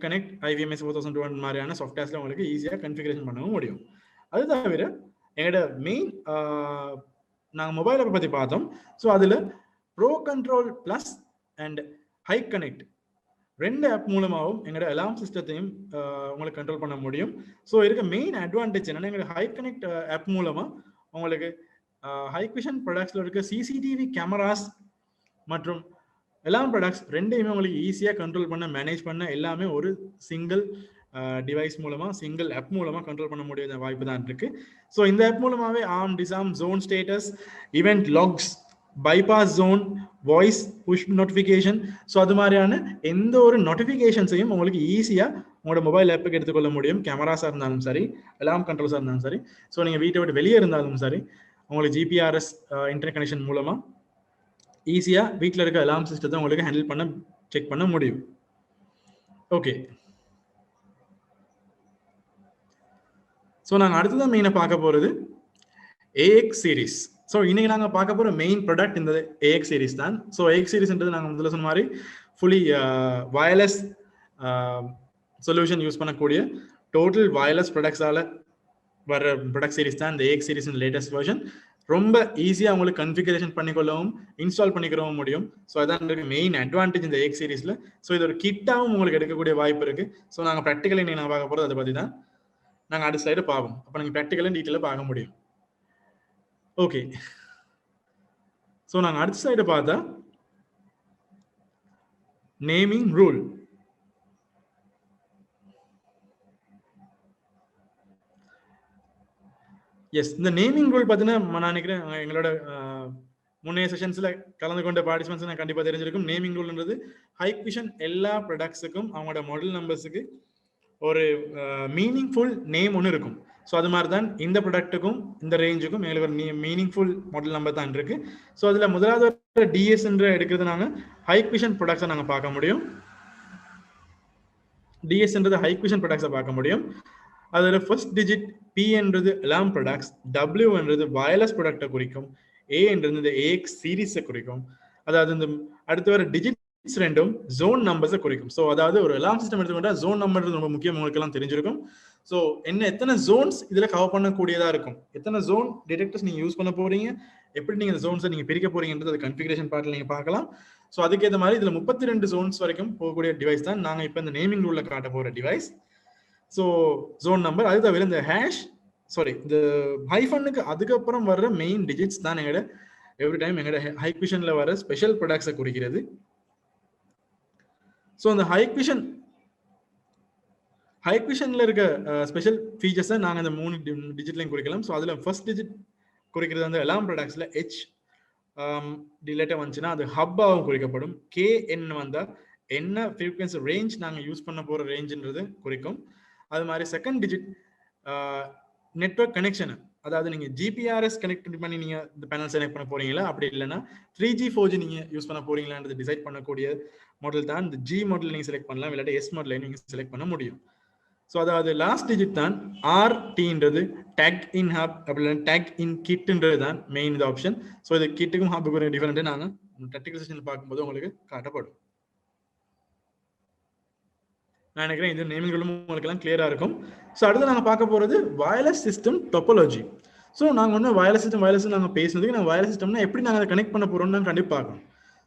Speaker 1: கனெக்ட் IVMS 4020 மாதிரியான சாஃப்ட்வேர்ஸில் உங்களுக்கு ஈஸியாக கன்ஃபிகரேஷன் பண்ணவும் முடியும். அது தவிர எங்களோட மெயின் நாங்கள் மொபைல் ஆப்பை பற்றி பார்த்தோம். ஸோ அதில் pro control plus and Hi Connect 2 app மூலமாகவும் எங்களோட அலாம் சிஸ்டத்தையும் உங்களுக்கு கண்ட்ரோல் பண்ண முடியும். ஸோ இருக்க மெயின் அட்வான்டேஜ் என்னன்னா எங்களோட ஹை கனெக்ட் ஆப் மூலமாக உங்களுக்கு ஹை விஷன் ப்ராடக்ட்ஸில் இருக்க CCTV கேமராஸ் மற்றும் அலாம் ப்ராடக்ட்ஸ் ரெண்டையுமே உங்களுக்கு ஈஸியாக கண்ட்ரோல் பண்ண மேனேஜ் பண்ண எல்லாமே ஒரு சிங்கிள் டிவைஸ் மூலமா சிங்கிள் ஆப் மூலமா கண்ட்ரோல் பண்ண முடியாத வாய்ப்பு தான் இருக்கு. ஸோ இந்த ஆப் மூலமாவே arm, disarm, zone status, event logs, bypass zone, voice, push notification, so அது மாதிரியான எந்த ஒரு நோட்டிஃபிகேஷன்ஸையும் உங்களுக்கு ஈஸியாக உங்களோட மொபைல் ஆப்புக்கு எடுத்துக்கொள்ள முடியும். கேமராஸாக இருந்தாலும் சரி, அலாம் கண்ட்ரோல்ஸாக இருந்தாலும் சரி, ஸோ நீங்கள் வீட்டை விட்டு வெளியே இருந்தாலும் சரி, உங்களுக்கு ஜிபிஆர்எஸ் இன்டர்நெட் கனெக்ஷன் மூலமா ஈஸியாக வீட்டில் இருக்க அலாம் சிஸ்டத்தை உங்களுக்கு ஹேண்டில் பண்ண செக் பண்ண முடியும். ஓகே, ஸோ நாங்கள் அடுத்ததான் மெயினாக பார்க்க போகிறது ஏஎக்ஸ் சீரீஸ். ஸோ இன்னைக்கு நாங்கள் பார்க்க போகிற மெயின் ப்ராடக்ட் இந்த ஏஎக்ஸ் சீரீஸ் தான். ஸோ ஏஎக்ஸ் சீரீஸ்ன்றது நாங்கள் முதல்ல சொன்ன மாதிரி ஃபுல்லி வயர்லெஸ் சொல்யூஷன் யூஸ் பண்ணக்கூடிய டோட்டல் வயர்லெஸ் ப்ராடக்ட்ஸால் வர ப்ராடக்ட் சீரீஸ் தான் இந்த ஏஎக்ஸ் சீரீஸ் லேட்டஸ்ட் வெர்ஷன். ரொம்ப ஈஸியாக உங்களுக்கு கன்ஃபிகரேஷன் பண்ணிக்கொள்ளவும் இன்ஸ்டால் பண்ணிக்கிறவும் முடியும். ஸோ அதான் மெயின் அட்வான்டேஜ் இந்த ஏஎக்ஸ் சீரீஸில். ஸோ இது ஒரு கிட்டாகவும் உங்களுக்கு எடுக்கக்கூடிய வாய்ப்பு இருக்குது. ஸோ நாங்கள் ப்ராக்டிக்கலி இன்னைக்கு நான் பார்க்க போகிறது அதை பற்றி தான். நாங்கள் அடுத்த ஸ்லைடு பார்ப்போம். அப்போ நீங்கள் ப்ராக்டிக்கலாக டீட்டெயிலாக பார்க்க முடியும். ஓகே, ஸோ நாங்கள் அடுத்த ஸ்லைடை பார்த்தா நேமிங் ரூல். எஸ், இந்த நேமிங் ரூல் பார்த்தீங்கன்னா நான் நினைக்கிறேன் எங்களோட முன்னைய செஷன்ஸில் கலந்து கொண்ட பார்ட்டிசிபென்ட்ஸ் நான் கண்டிப்பாக தெரிஞ்சிருக்கும். நேமிங் ரூல்ன்றது ஹைக்விஷன் எல்லா ப்ராடக்ட்ஸுக்கும் அவங்களோட மாடல் நம்பர்ஸுக்கு ஒரு மீனிங்ஃபுல் நேம் ஒன்று இருக்கும். ஸோ அது மாதிரி தான் இந்த ப்ராடக்ட்டுக்கும் இந்த ரேஞ்சுக்கும் எங்களுக்கு ஒரு மீனிங்ஃபுல் மாடல் நம்பர் தான் இருக்கு. ஸோ அதில் முதலாவது டிஎஸ்ன்ற எடுக்கிறது நாங்கள் ஹைக்விஷன் ப்ராடக்ட்ஸை நாங்கள் பார்க்க முடியும். டிஎஸ்ன்றது ஹைக்விஷன் ப்ராடக்ட்ஸை பார்க்க முடியும். அதில் ஃபர்ஸ்ட் டிஜிட் பி என்றது அலாம் ப்ராடக்ட்ஸ், டபிள்யூ என்றது வயர்லெஸ் ப்ராடக்டை குறிக்கும், ஏ என்றது இந்த ஏஎக்ஸ் சீரீஸை குறிக்கும். அதாவது இந்த அடுத்து வர டிஜிட்ஸ் ரெண்டும் ஜோன் நம்பர்ஸை குறிக்கும். ஸோ அதாவது ஒரு அலாம் சிஸ்டம் எடுத்துக்கிட்டா ஜோன் நம்பர் ரொம்ப முக்கியம், உங்களுக்கு எல்லாம் தெரிஞ்சிருக்கும். ஸோ எத்தனை ஜோன்ஸ் இதில் கவர் பண்ணக்கூடியதாக இருக்கும், எத்தனை ஜோன் டிடெக்டர்ஸ் நீங்கள் யூஸ் பண்ண போறீங்க, எப்படி நீங்கள் இந்த ஜோன்ஸை நீங்கள் பிரிக்க போறீங்கன்றது அது கன்ஃபிகரேஷன் பார்ட்டில் நீங்கள் பார்க்கலாம். ஸோ அதுக்கேற்ற மாதிரி இதில் 32 ஜோன்ஸ் வரைக்கும் போகக்கூடிய டிவைஸ் தான் நாங்கள் இப்போ இந்த நேமிங் ரூல்ல காட்ட போகிற டிவைஸ். ஸோ ஜோன் நம்பர் அது தவிர இந்த இந்த ஹைஃபனுக்கு அதுக்கப்புறம் வர்ற மெயின் டிஜிட்ஸ் தான் எங்களோட எவ்ரி டைம் எங்களோட ஹைக்விஷன்ல வர ஸ்பெஷல் ப்ராடக்ட்ஸை குறிக்கிறது. ஸோ இந்த ஹைக்விஷன்ல இருக்க ஸ்பெஷல் ஃபீச்சர்ஸை நாங்கள் இந்த 3 டிஜிட்லையும் குறிக்கலாம். ஸோ அதில் ஃபர்ஸ்ட் டிஜிட் குறிக்கிறது வந்து அலாம் ப்ராடக்ட்ஸில் ஹெச் டிலேட்டாக வந்துச்சுன்னா அது ஹப்பாகவும் குறிக்கப்படும். KN வந்தால் என்ன ஃப்ரீக்வன்சி ரேஞ்ச் நாங்கள் யூஸ் பண்ண போகிற ரேஞ்சுன்றது குறிக்கும். அது மாதிரி செகண்ட் டிஜிட் நெட்வொர்க் கனெக்ஷன், அதாவது நீங்கள் ஜிபிஆர்எஸ் கனெக்ட் பண்ணி நீங்கள் இந்த பேனல் செலக்ட் பண்ண போறீங்களா, அப்படி இல்லைன்னா 3G 4G நீங்கள் யூஸ் பண்ண போறீங்களான்றது டிசைட் பண்ணக்கூடிய மாடல் தான் இந்த ஜி மாடல் நீங்கள் செலக்ட் பண்ணலாம், இல்லாட்டி எஸ் மாடல் நீங்கள் செலக்ட் பண்ண முடியும். ஸோ அதாவது லாஸ்ட் டிஜிட் தான் RTன்றது டேக் இன் ஹப், அப்படி இல்லைன்னா டேக் இன் கிட்ன்றது தான் மெயின் இது ஆப்ஷன். ஸோ இது கிட்டுக்கும் ஹப்புக்கும் ஒரு டிஃபரெண்ட் நாங்கள் டெக்னிக்கல் செஷனில் பார்க்கும்போது உங்களுக்கு காட்டப்படும். நான் நினைக்கிறேன் இது நேமிங் ரூலும் உங்களுக்கு எல்லாம் கிளியரா இருக்கும். ஸோ அடுத்து நாங்கள் பார்க்க போகிறது வயர்லெஸ் சிஸ்டம் டொப்போலஜி. ஸோ நாங்கள் ஒன்று வயர்லெஸ் சிஸ்டம் நாங்கள் பேசுனதுக்கு நாங்கள் வயர்லெஸ் சிஸ்டம்னா எப்படி நாங்கள் அதை கனெக்ட் பண்ண போகிறோம்னு கண்டிப்பாக பார்க்கணும்.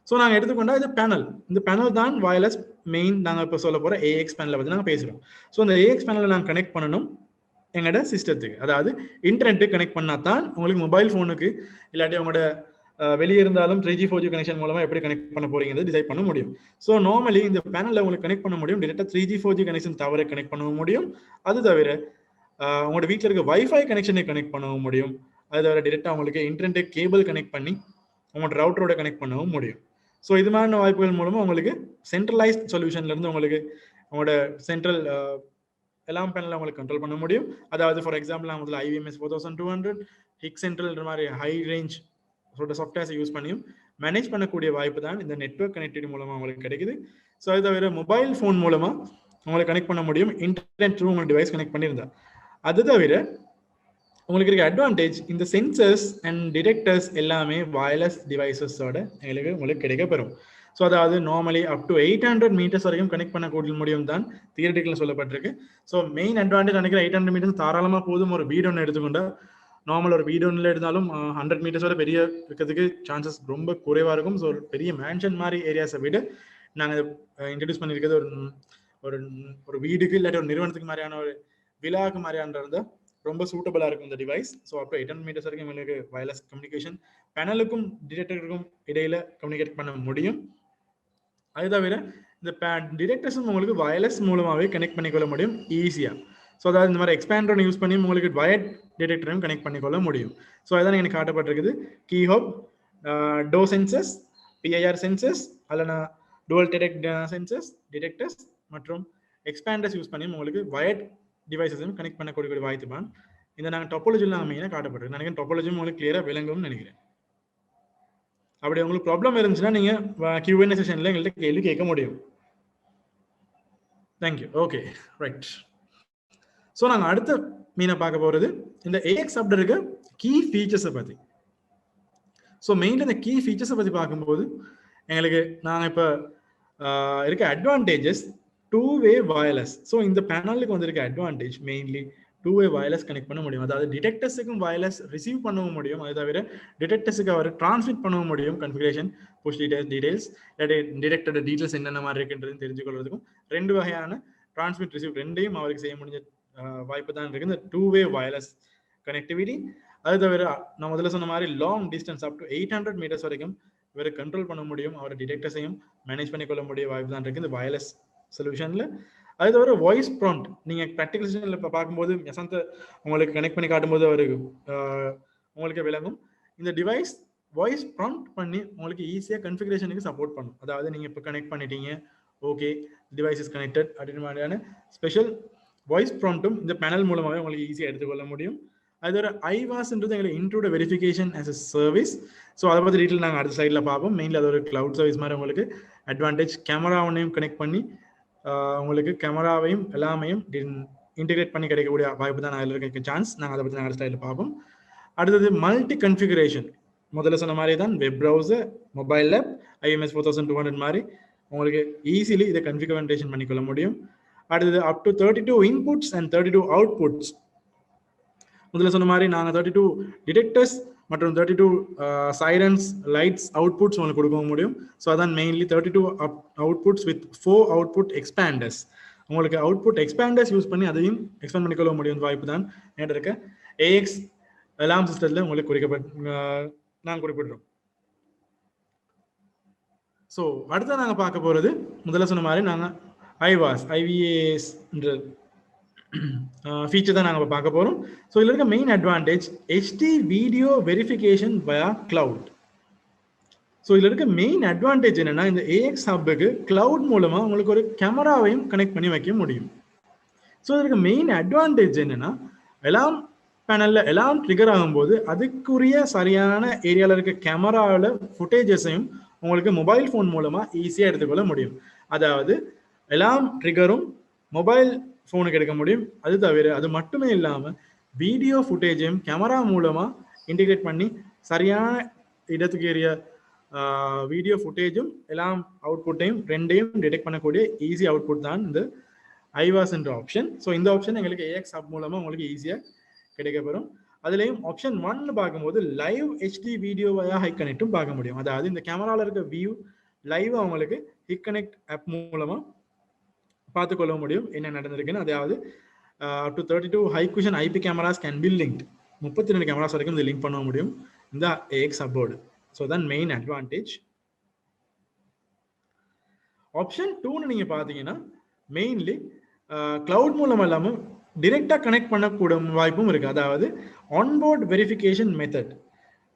Speaker 1: ஸோ நாங்கள் எடுத்துக்கொண்டா இது பேனல், இந்த பேனல் தான் வயர்லெஸ் மெயின் நாங்கள் இப்போ சொல்ல போகிற ஏஎக்ஸ் பேனலை பற்றி நாங்கள் பேசுகிறோம். ஸோ இந்த ஏஎக்ஸ் பேனலை நாங்கள் கனெக்ட் பண்ணணும் எங்களோட சிஸ்டத்துக்கு, அதாவது இன்டர்நெட்டுக்கு கனெக்ட் பண்ணால் தான் உங்களுக்கு மொபைல் ஃபோனுக்கு இல்லாட்டி உங்களோட வெளியே இருந்தாலும் 3G 4G கனெக்ஷன் மூலமா எப்படி கனெக்ட் பண்ண போறீங்கிறது டிசைட் பண்ண முடியும். ஸோ நார்மலி இந்த பேனல்ல உங்களுக்கு கனெக்ட் பண்ண முடியும், டேரக்டா 3G 4G கனெக்ஷன் தவிர கனெக்ட் பண்ண முடியும். அது தவிர உங்களோட வீட்டில் இருக்க வைஃபை கனெக்ஷனை கனெக்ட் பண்ணவும் முடியும். அது தவிர டேரக்டா உங்களுக்கு இன்டர்நெட் கேபிள் கனெக்ட் பண்ணி உங்களோட ரவுட்டரோட கனெக்ட் பண்ணவும் முடியும். ஸோ இது மாதிரியான வாய்ப்புகள் மூலமா உங்களுக்கு சென்ட்ரலைஸ்ட் சொல்யூஷன்ல இருந்து உங்களுக்கு உங்களோட சென்ட்ரல் எல்லாம் பேனல உங்களுக்கு கண்ட்ரோல் பண்ண முடியும். அதாவது ஃபார் எக்ஸாம்பிள் நான் முதல்ல IVMS 4200 ஹிக் சென்ட்ரல் மாதிரி ஹை ரேஞ்ச் சாஃப்ட்வேர்ஸை யூஸ் பண்ணியும் மேனேஜ் பண்ணக்கூடிய வாய்ப்பு தான் இந்த நெட்வொர்க் கனெக்டிவிட்டி மூலமா உங்களுக்கு கிடைக்குது. ஸோ அது தவிர மொபைல் ஃபோன் மூலமா உங்களுக்கு கனெக்ட் பண்ண முடியும், இன்டர்நெட் த்ரூ உங்கள் டிவைஸ் கனெக்ட் பண்ணியிருந்தா. அது தவிர உங்களுக்கு இருக்க அட்வான்டேஜ் இந்த சென்சர்ஸ் அண்ட் டிடெக்டர்ஸ் எல்லாமே வயர்லெஸ் டிவைசஸோட உங்களுக்கு கிடைக்கப்பெறும். ஸோ அதாவது நார்மலி அப் டு 800 மீட்டர்ஸ் வரைக்கும் கனெக்ட் பண்ணக்கூடிய முடியும் தான் தியரிட்டிக்கல் சொல்லப்பட்டிருக்கு. ஸோ மெயின் அட்வான்டேஜ் நினைக்கிறேன் 800 மீட்டர்ஸ் தாராளமாக போதும். ஒரு வீடு ஒன்று எடுத்துக்கொண்டா நார்மல் ஒரு வீடு ஒன்றில் இருந்தாலும் 100 மீட்டர்ஸ் வரை பெரிய இருக்கிறதுக்கு சான்சஸ் ரொம்ப குறைவாக இருக்கும். ஸோ பெரிய மேன்ஷன் மாதிரி ஏரியாஸை விட நாங்கள் இன்ட்ரடியூஸ் பண்ணியிருக்கிறது ஒரு வீடுக்கு இல்லாட்டி ஒரு நிறுவனத்துக்கு மாதிரியான ஒரு விழாவுக்கு மாதிரியான இருந்தால் ரொம்ப சூட்டபிளாக இருக்கும் இந்த டிவைஸ். ஸோ அப்போ 800 மீட்டர்ஸ் வரைக்கும் எங்களுக்கு வயர்லெஸ் கம்யூனிகேஷன் பேனலுக்கும் டிடெக்டருக்கும் இடையில கம்யூனிகேட் பண்ண முடியும். அது தவிர இந்த டிடெக்டர்ஸும் உங்களுக்கு வயர்லெஸ் மூலமாகவே கனெக்ட் பண்ணிக்கொள்ள முடியும் ஈஸியாக. ஸோ அதாவது இந்த மாதிரி எக்ஸ்பேண்டர் யூஸ் பண்ணி உங்களுக்கு வயர்ட் டிடெக்டரையும் கனெக்ட் பண்ணிக்கொள்ள முடியும். ஸோ அதான் எனக்கு காட்டப்பட்டிருக்குது. Keyfob, door sensors, PIR sensors, அல்லனா டுவல் சென்சஸ், டிடெக்டர்ஸ் மற்றும் எக்ஸ்பேண்டர்ஸ் யூஸ் பண்ணி உங்களுக்கு வயர்ட் டிவைசஸையும் கனெக்ட் பண்ணக்கூடிய வாய்ப்புதான் இந்த நாங்கள் டொப்பாலஜியில் நாங்கள் மெயினாக காட்டப்பட்டிருக்கு. நினைக்கிறேன் டொப்பாலஜியும் உங்களுக்கு கிளியராக விளங்கும்னு நினைக்கிறேன். அப்படி உங்களுக்கு ப்ராப்ளம் இருந்துச்சுன்னா நீங்கள் Q&A செஷனில் எங்கள்கிட்ட கேள்வி கேட்க முடியும். தேங்க்யூ. Okay, right. ஸோ நாங்கள் அடுத்த மீனை பார்க்க போகிறது இந்த AX சப்ல இருக்க கீ ஃபீச்சர்ஸை பற்றி. ஸோ மெயின்லி இந்த கீ ஃபீச்சர்ஸை பற்றி பார்க்கும்போது எங்களுக்கு நாங்கள் இப்போ இருக்க அட்வான்டேஜஸ் டூ-வே வயர்லெஸ். ஸோ இந்த பேனலுக்கு வந்திருக்க அட்வான்டேஜ் மெயின்லி டூ-வே வயர்லெஸ் கனெக்ட் பண்ண முடியும். அதாவது டிடெக்டர்ஸுக்கும் வயர்லெஸ் ரிசீவ் பண்ணவும் முடியும். அது தவிர டிடெக்டர்ஸுக்கு அவர் டிரான்ஸ்மிட் பண்ணவும் முடியும். கன்ஃபிகரேஷன், புஷ் டீடைல்ஸ், டிடெக்டரோட டீடைல்ஸ் என்னென்ன மாதிரி இருக்குன்றது தெரிஞ்சுக்கொள்றதுக்கும் ரெண்டு வகையான டிரான்ஸ்மிட் ரிசீவ் ரெண்டையும் அவருக்கு செய்ய முடிஞ்ச வாய்ப்பு தான் இருக்கு இந்த டூ-வே வயர்லெஸ் கனெக்டிவிட்டி. அது தவிர நான் முதல்ல சொன்ன மாதிரி long distance up to 800 meters வரைக்கும் இவர் கண்ட்ரோல் பண்ண முடியும். அவரோட டிடெக்டர்ஸையும் மேனேஜ் பண்ணிக்கொள்ள முடிய வாய்ப்பு தான் இருக்கு இந்த வயர்லெஸ் சொல்யூஷன்ல. அது தவிர வாய்ஸ் ப்ராம்ப்ட் நீங்க ப்ராக்டிகல் செஷன்ல இப்போ பார்க்கும்போது யசந்த் உங்களுக்கு கனெக்ட் பண்ணி காட்டும்போது அவருக்கு உங்களுக்கு விளங்கும். இந்த டிவைஸ் வாய்ஸ் ப்ராம்ப்ட் பண்ணி உங்களுக்கு ஈஸியாக கன்ஃபிகரேஷனுக்கு சப்போர்ட் பண்ணும். அதாவது நீங்க இப்போ கனெக்ட் பண்ணிட்டீங்க, ஓகே டிவைஸ் இஸ் கனெக்டட் அப்படின்னு மாதிரியான ஸ்பெஷல் வாய்ஸ் ப்ராம்ப்டும் இந்த பேனல் மூலமாகவே உங்களுக்கு ஈஸியாக எடுத்துக்கொள்ள முடியும். அது ஒரு ஐவாஸ்ன்றது எங்களுக்கு intrude verification as a service. So அதை பற்றி டீட்டெயில் நாங்கள் அடுத்த சைடில் பார்ப்போம். மெயின்லி அது ஒரு கிளவுட் சர்வீஸ் மாதிரி உங்களுக்கு அட்வான்டேஜ். கேமராவையும் கனெக்ட் பண்ணி உங்களுக்கு கேமராவையும் எல்லாமே இன்டிகிரேட் பண்ணி கிடைக்கக்கூடிய வாய்ப்பு தான் அதில் இருக்க சான்ஸ். நாங்கள் அதை பற்றி நாங்கள் அடுத்த சைடில் பார்ப்போம். அடுத்தது மல்டி கன்ஃபிகரேஷன். முதல்ல சொன்ன மாதிரி தான் web browser, mobile app, IMS 4200 மாதிரி உங்களுக்கு ஈஸிலி இதை கன்ஃபிகரேஷன் பண்ணிக்கொள்ள முடியும். அடுத்தது அப் டு 32 இன்புட்ஸ் அண்ட் 32 அவுட்புட்ஸ். முதல்ல சொன்ன மாதிரி நாங்கள் 32 டிடெக்டர்ஸ் மற்றும் 32 சைரன்ஸ், லைட்ஸ், அவுட்புட்ஸ் உங்களுக்கு கொடுக்க முடியும். ஸோ அதான் மெயின்லி 32 அவுட்புட்ஸ் வித் 4 அவுட்புட் எக்ஸ்பேண்டர்ஸ். உங்களுக்கு அவுட்புட் எக்ஸ்பேண்டர்ஸ் யூஸ் பண்ணி அதையும் எக்ஸ்பேண்ட் பண்ணிக்கொள்ள முடியும் வாய்ப்பு தான் என்கிட்ட இருக்க AX அலாம் சிஸ்டத்தில் உங்களுக்கு நாங்கள் குறிப்பிடுறோம். ஸோ அடுத்த நாங்கள் பார்க்க போகிறது முதல்ல சொன்ன மாதிரி நாங்கள் IVAS ஃபீச்சர் தான் நாங்கள் பார்க்க போகிறோம். ஸோ இதில் இருக்க main advantage HD video verification via cloud. So இதில் இருக்க மெயின் அட்வான்டேஜ் என்னன்னா இந்த AX ஹப்புக்கு கிளவுட் மூலமாக உங்களுக்கு ஒரு கேமராவையும் கனெக்ட் பண்ணி வைக்க முடியும். ஸோ இதில் இருக்க மெயின் அட்வான்டேஜ் என்னன்னா எல்லாம் பேனலில் எல்லாம் ட்ரிகர் ஆகும்போது அதுக்குரிய சரியான ஏரியாவில் இருக்க கேமராவில் ஃபுட்டேஜஸையும் உங்களுக்கு மொபைல் ஃபோன் மூலமாக ஈஸியாக எடுத்துக்கொள்ள முடியும். அதாவது எல்லாம் ட்ரிகரும் மொபைல் ஃபோனுக்கு எடுக்க முடியும். அது தவிர அது மட்டுமே இல்லாமல் வீடியோ ஃபுட்டேஜையும் கேமரா மூலமாக இன்டிகிரேட் பண்ணி சரியான இடத்துக்கு ஏறிய வீடியோ ஃபுட்டேஜும் எல்லாம் அவுட்புட்டையும் ரெண்டையும் டிடெக்ட் பண்ணக்கூடிய ஈஸி அவுட்புட் தான் இந்த ஐவாஸ் என்ற ஆப்ஷன். ஸோ இந்த ஆப்ஷன் எங்களுக்கு AX ஹப் மூலமாக உங்களுக்கு ஈஸியாக கிடைக்கப்பெறும். அதுலேயும் ஆப்ஷன் 1 பார்க்கும்போது லைவ் HD வீடியோ வயா ஹை கனெக்டும் பார்க்க முடியும். அதாவது இந்த கேமராவில் இருக்க வியூ லைவ் அவங்களுக்கு ஹிக் கனெக்ட் ஆப் மூலமாக பார்த்துக்கொள்ள முடியும் என்ன நடந்திருக்குன்னு. அதாவது up to 32 high cushion IP cameras can be linked. 32 cameras வரைக்கும் இதை லிங்க் பண்ண முடியும் இந்த AX ஹப்போடு. ஸோ தான் மெயின் அட்வான்டேஜ். ஆப்ஷன் 2 நீங்க பார்த்தீங்கன்னா மெயின்லி கிளவுட் மூலம் இல்லாமல் டிரெக்டாக கனெக்ட் பண்ணக்கூடிய வாய்ப்பும் இருக்கு. அதாவது ஆன்போர்ட் வெரிஃபிகேஷன் மெத்தட்.